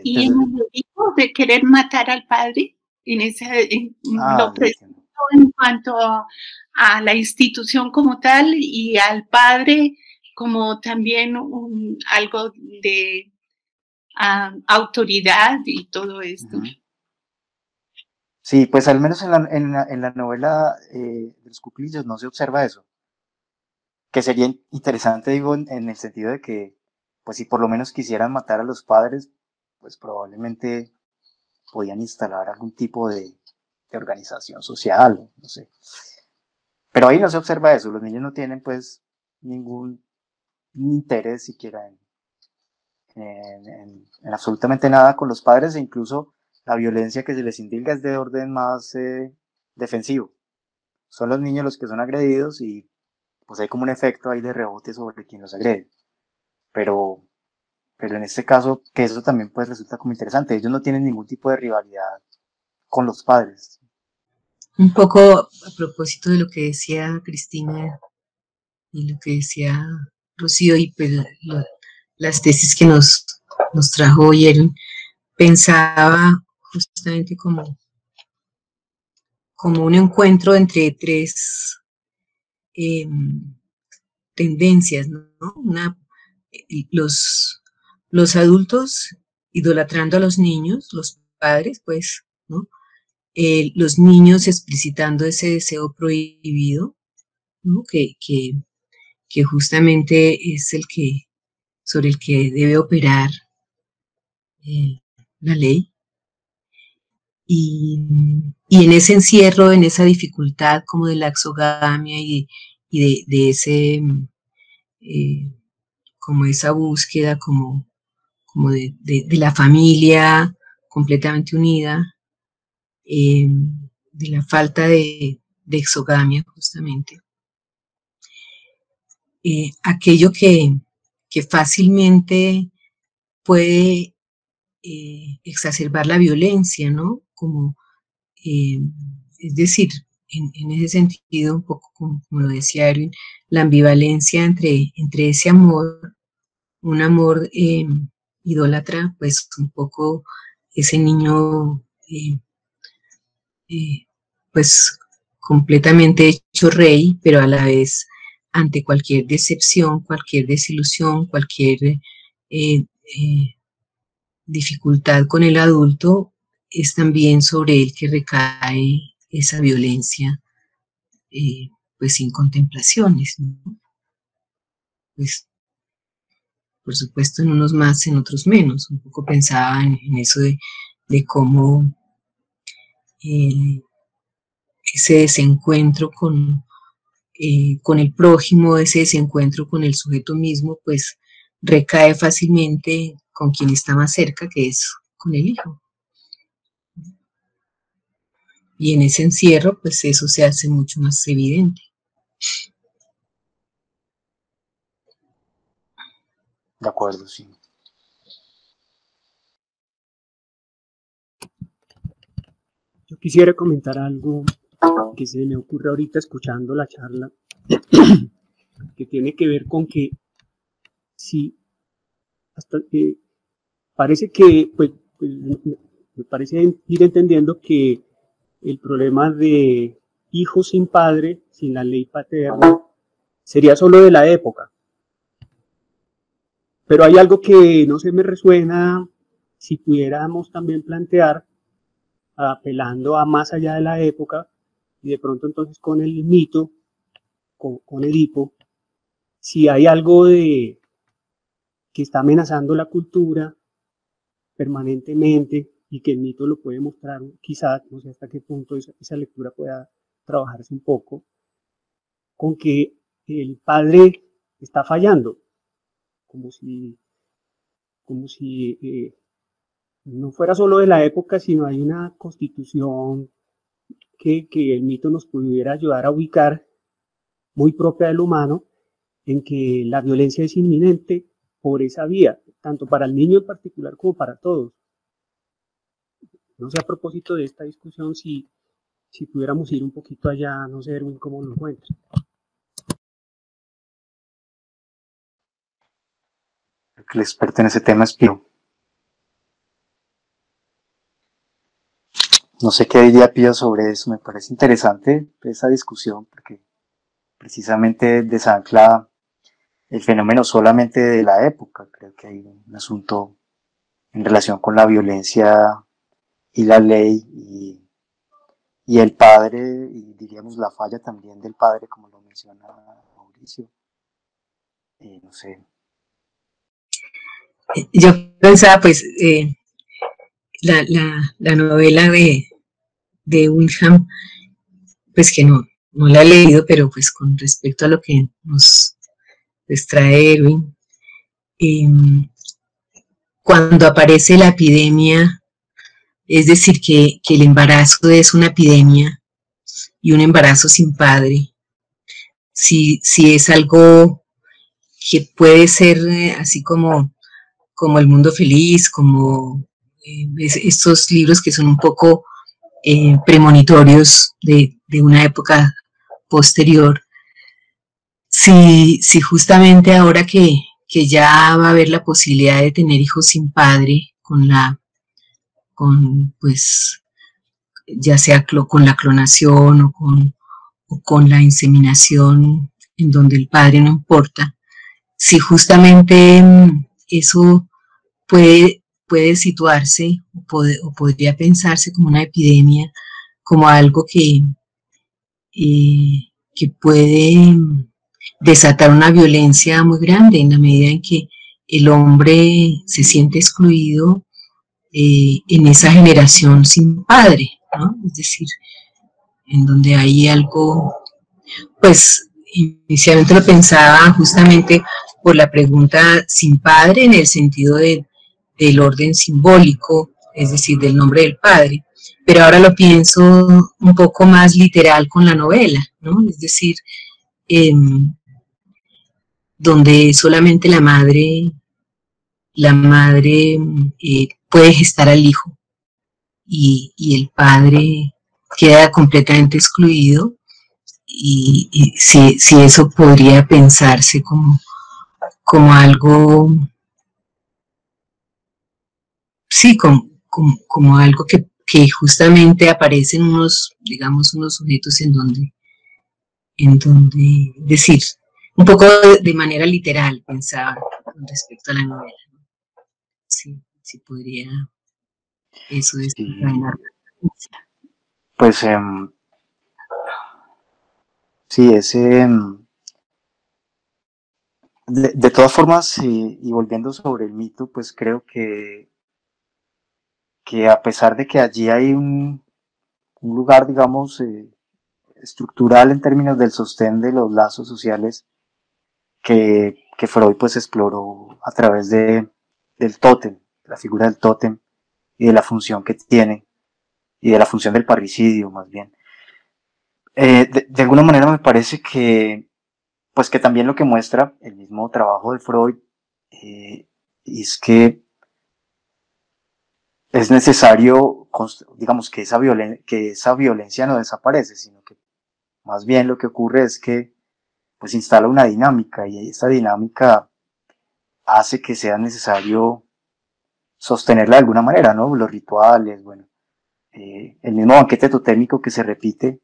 Y en el delito de querer matar al padre, lo presento en cuanto a la institución como tal y al padre como también algo de autoridad y todo esto. Uh-huh. Sí, pues al menos en la novela de los cuclillos no se observa eso. Que sería interesante, digo, en el sentido de que, pues si por lo menos quisieran matar a los padres, pues probablemente podían instalar algún tipo de organización social, no sé. Pero ahí no se observa eso, los niños no tienen pues ningún interés siquiera en absolutamente nada con los padres, e incluso la violencia que se les indilga es de orden más defensivo. Son los niños los que son agredidos y pues hay como un efecto ahí de rebote sobre quien los agrede. Pero en este caso, que eso también pues resulta como interesante, ellos no tienen ningún tipo de rivalidad con los padres. Un poco a propósito de lo que decía Cristina y lo que decía Rocío y pues las tesis que nos trajo hoy, pensaba justamente como un encuentro entre tres tendencias, ¿no? Los adultos idolatrando a los niños, los padres, pues, ¿no? Los niños explicitando ese deseo prohibido, ¿no? Que justamente es sobre el que debe operar la ley. Y en ese encierro, en esa dificultad como de la exogamia y de ese, como esa búsqueda como de la familia completamente unida, de la falta de exogamia justamente. Aquello que fácilmente puede exacerbar la violencia, ¿no? Como, es decir, en ese sentido, un poco como lo decía Erwin, la ambivalencia entre ese amor, un amor idólatra, pues un poco ese niño pues completamente hecho rey, pero a la vez ante cualquier decepción, cualquier desilusión, cualquier dificultad con el adulto, es también sobre él que recae esa violencia, pues sin contemplaciones, ¿no? Pues por supuesto en unos más, en otros menos. Un poco pensaba en eso de cómo ese desencuentro con el prójimo, ese desencuentro con el sujeto mismo, pues recae fácilmente con quien está más cerca, que es con el hijo. Y en ese encierro, pues eso se hace mucho más evidente. De acuerdo, sí. Yo quisiera comentar algo que se me ocurre ahorita escuchando la charla, que tiene que ver con que si hasta parece que, pues, me parece ir entendiendo que el problema de hijos sin padre, sin la ley paterna, sería solo de la época. Pero hay algo que no se me resuena si pudiéramos también plantear, apelando a más allá de la época, y de pronto entonces con el mito, con Edipo, si hay algo de que está amenazando la cultura permanentemente y que el mito lo puede mostrar, quizás, no sé hasta qué punto esa lectura pueda trabajarse un poco, con que el padre está fallando, como si no fuera solo de la época, sino hay una constitución que el mito nos pudiera ayudar a ubicar, muy propia del humano, en que la violencia es inminente por esa vía, tanto para el niño en particular como para todos. No sé, a propósito de esta discusión, si pudiéramos ir un poquito allá, no sé, Erwin, ¿cómo lo encuentras? El experto en ese tema es Pío. No sé qué diría Pío sobre eso, me parece interesante esa discusión, porque precisamente desancla el fenómeno solamente de la época. Creo que hay un asunto en relación con la violencia y la ley y el padre, y diríamos la falla también del padre, como lo menciona Mauricio. No sé. Yo pensaba, pues, la novela de Wilhelm, pues que no la he leído, pero pues con respecto a lo que nos trae Erwin, cuando aparece la epidemia, es decir, que el embarazo es una epidemia y un embarazo sin padre, si es algo que puede ser así como El Mundo Feliz, como estos libros que son un poco premonitorios de una época posterior, si justamente ahora que ya va a haber la posibilidad de tener hijos sin padre, pues, ya sea con la clonación o con la inseminación, en donde el padre no importa, si justamente eso puede situarse o podría pensarse como una epidemia, como algo que puede desatar una violencia muy grande en la medida en que el hombre se siente excluido en esa generación sin padre, ¿no? Es decir, en donde hay algo, pues inicialmente lo pensaba justamente por la pregunta sin padre en el sentido del orden simbólico, es decir, del nombre del padre, pero ahora lo pienso un poco más literal con la novela, ¿no? Es decir, donde solamente la madre puede gestar al hijo y el padre queda completamente excluido y si eso podría pensarse como algo, sí, como algo que justamente aparecen unos, digamos, unos sujetos en donde decir, un poco de manera literal pensaba con respecto a la novela. Sí, sí podría eso Sí, desencadenar. pues sí, de todas formas, y volviendo sobre el mito, pues creo que a pesar de que allí hay un lugar, digamos, estructural en términos del sostén de los lazos sociales que Freud pues exploró a través del tótem, la figura del tótem y de la función que tiene y de la función del parricidio más bien. De alguna manera me parece pues que también lo que muestra el mismo trabajo de Freud eh, es que es necesario, digamos, que esa violencia no desaparece, sino que más bien lo que ocurre es que pues instala una dinámica y esa dinámica hace que sea necesario sostenerla de alguna manera, ¿no? Los rituales, bueno, el mismo banquete totémico que se repite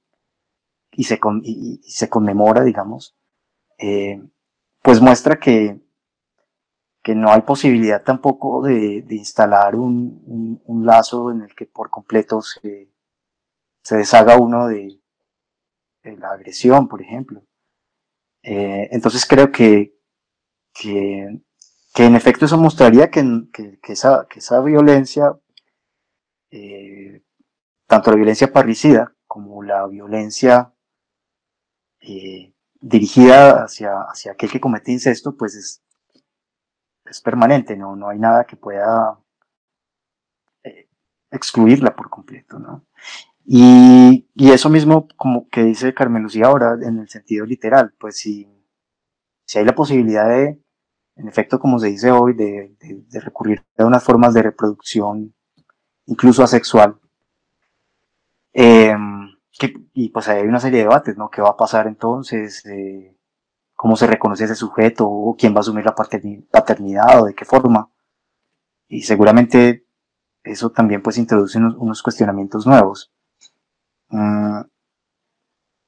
y se conmemora, digamos, eh, pues muestra que no hay posibilidad tampoco de instalar un lazo en el que por completo se deshaga uno de la agresión, por ejemplo. Entonces creo que, que en efecto eso mostraría que esa violencia, eh, tanto la violencia parricida como la violencia dirigida hacia aquel que comete incesto, pues es permanente, no hay nada que pueda eh, excluirla por completo, ¿no? Y eso mismo, como que dice Carmen Lucía ahora, en el sentido literal, pues si hay la posibilidad en efecto, como se dice hoy, de recurrir a unas formas de reproducción, incluso asexual, eh, y pues hay una serie de debates, ¿no? ¿Qué va a pasar entonces? ¿Cómo se reconoce ese sujeto? ¿O quién va a asumir la paternidad? ¿O de qué forma? Y seguramente eso también pues introduce unos cuestionamientos nuevos.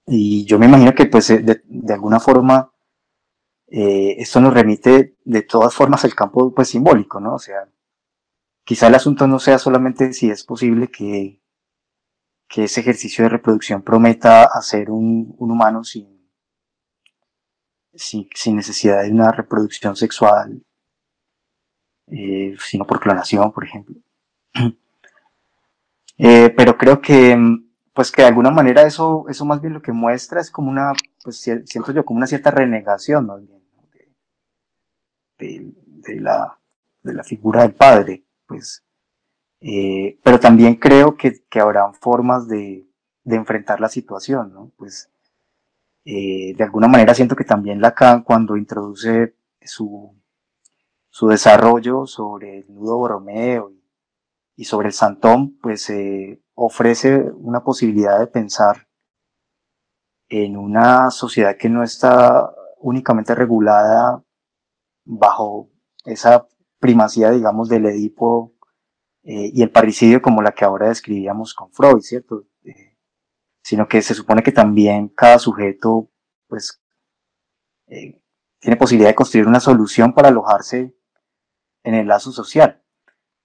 Y yo me imagino que pues de alguna forma esto nos remite de todas formas al campo pues simbólico, ¿no? O sea, quizá el asunto no sea solamente si es posible que ese ejercicio de reproducción prometa hacer un humano sin necesidad de una reproducción sexual, sino por clonación, por ejemplo. Pero creo que, pues que de alguna manera eso más bien lo que muestra es como pues siento yo como una cierta renegación, más bien, ¿no? de, de, la, de la figura del padre, pues. Pero también creo que habrán formas de enfrentar la situación, ¿no? Pues de alguna manera siento que también Lacan cuando introduce su desarrollo sobre el nudo borromeo y sobre el santón, pues ofrece una posibilidad de pensar en una sociedad que no está únicamente regulada bajo esa primacía, digamos, del Edipo y el parricidio como la que ahora describíamos con Freud, ¿cierto? Sino que se supone que también cada sujeto, pues, eh, tiene posibilidad de construir una solución para alojarse en el lazo social.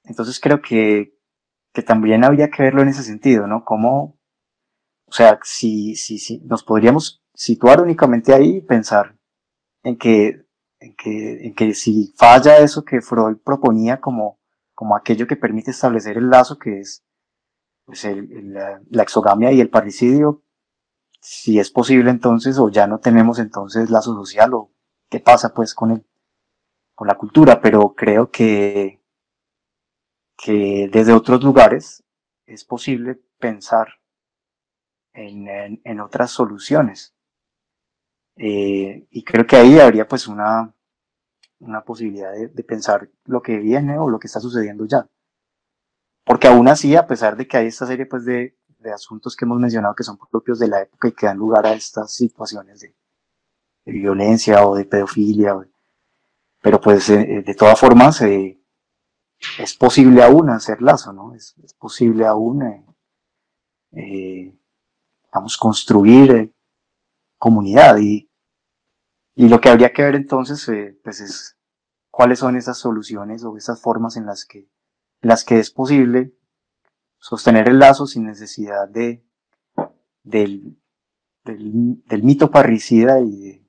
Entonces creo que también habría que verlo en ese sentido, ¿no? Como, o sea, si nos podríamos situar únicamente ahí y pensar en que si falla eso que Freud proponía como aquello que permite establecer el lazo, que es pues la exogamia y el parricidio, si es posible entonces, o ya no tenemos entonces lazo social, o qué pasa pues con la cultura, pero creo que desde otros lugares es posible pensar en otras soluciones. Y creo que ahí habría pues una posibilidad de pensar lo que viene o lo que está sucediendo ya. Porque aún así, a pesar de que hay esta serie pues de de asuntos que hemos mencionado que son propios de la época y que dan lugar a estas situaciones de violencia o de pedofilia, pero pues de todas formas es posible aún hacer lazo, ¿no? Es posible aún vamos, construir comunidad y lo que habría que ver entonces pues es cuáles son esas soluciones o esas formas en las que es posible sostener el lazo sin necesidad del mito parricida y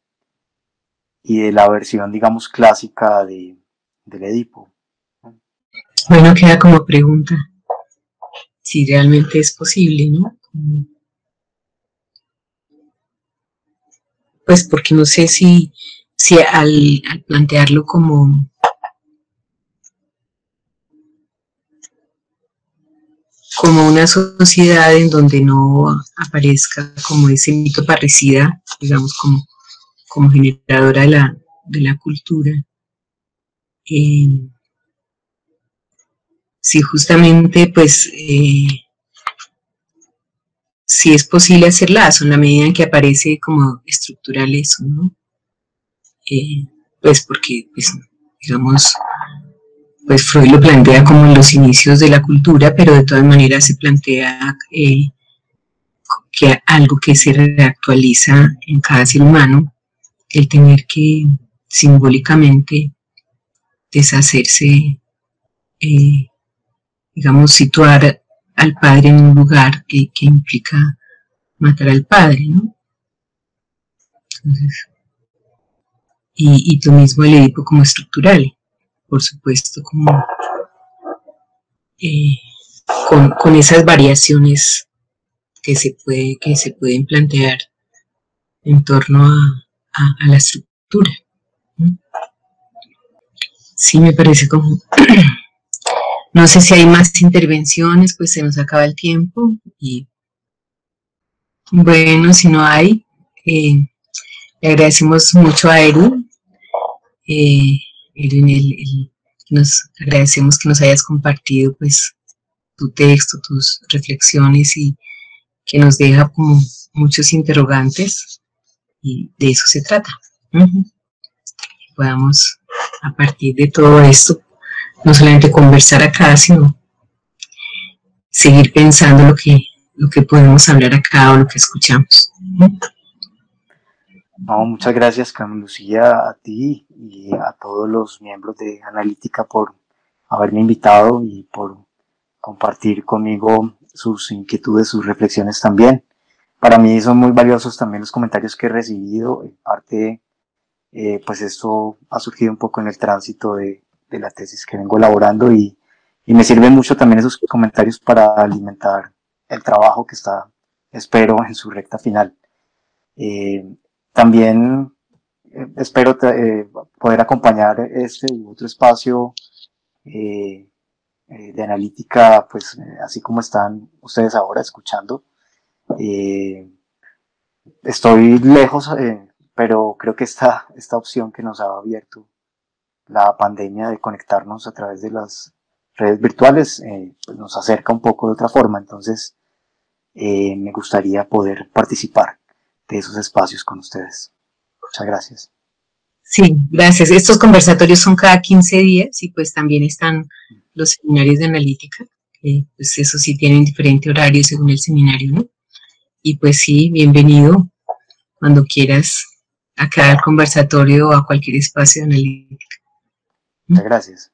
de la versión, digamos, clásica del Edipo. Bueno, queda como pregunta si realmente es posible, ¿no? Pues porque no sé si al plantearlo como una sociedad en donde no aparezca como ese mito parricida, digamos, como generadora de la cultura, si justamente pues si es posible hacer lazo en la medida en que aparece como estructural eso, ¿no? Pues porque, pues, digamos, pues Freud lo plantea como en los inicios de la cultura, pero de todas maneras se plantea que algo que se reactualiza en cada ser humano, el tener que simbólicamente deshacerse, digamos, situar al padre en un lugar que implica matar al padre, ¿no? Entonces, y tú mismo el Edipo como estructural, por supuesto, como con esas variaciones que se pueden plantear en torno a la estructura, ¿no? Sí, me parece como... No sé si hay más intervenciones, pues se nos acaba el tiempo. Y bueno, si no hay, le agradecemos mucho a Erwin. Erwin, nos agradecemos que nos hayas compartido pues tu texto, tus reflexiones y que nos deja como muchos interrogantes y de eso se trata. Podamos a partir de todo esto no solamente conversar acá, sino seguir pensando lo que podemos hablar acá o lo que escuchamos. No, muchas gracias, Carmen Lucía, a ti y a todos los miembros de Analítica por haberme invitado y por compartir conmigo sus inquietudes, sus reflexiones también. Para mí son muy valiosos también los comentarios que he recibido. En parte, pues esto ha surgido un poco en el tránsito de la tesis que vengo elaborando y me sirven mucho también esos comentarios para alimentar el trabajo que está, espero, en su recta final. También espero poder acompañar este u otro espacio de analítica, pues así como están ustedes ahora escuchando. Estoy lejos, pero creo que esta opción que nos ha abierto la pandemia de conectarnos a través de las redes virtuales pues nos acerca un poco de otra forma. Entonces me gustaría poder participar de esos espacios con ustedes. Muchas gracias. Sí, gracias. Estos conversatorios son cada 15 días y pues también están los seminarios de analítica, pues eso sí tienen diferente horario según el seminario, ¿no? Y pues sí, bienvenido cuando quieras acá al conversatorio o a cualquier espacio de analítica. Muchas gracias.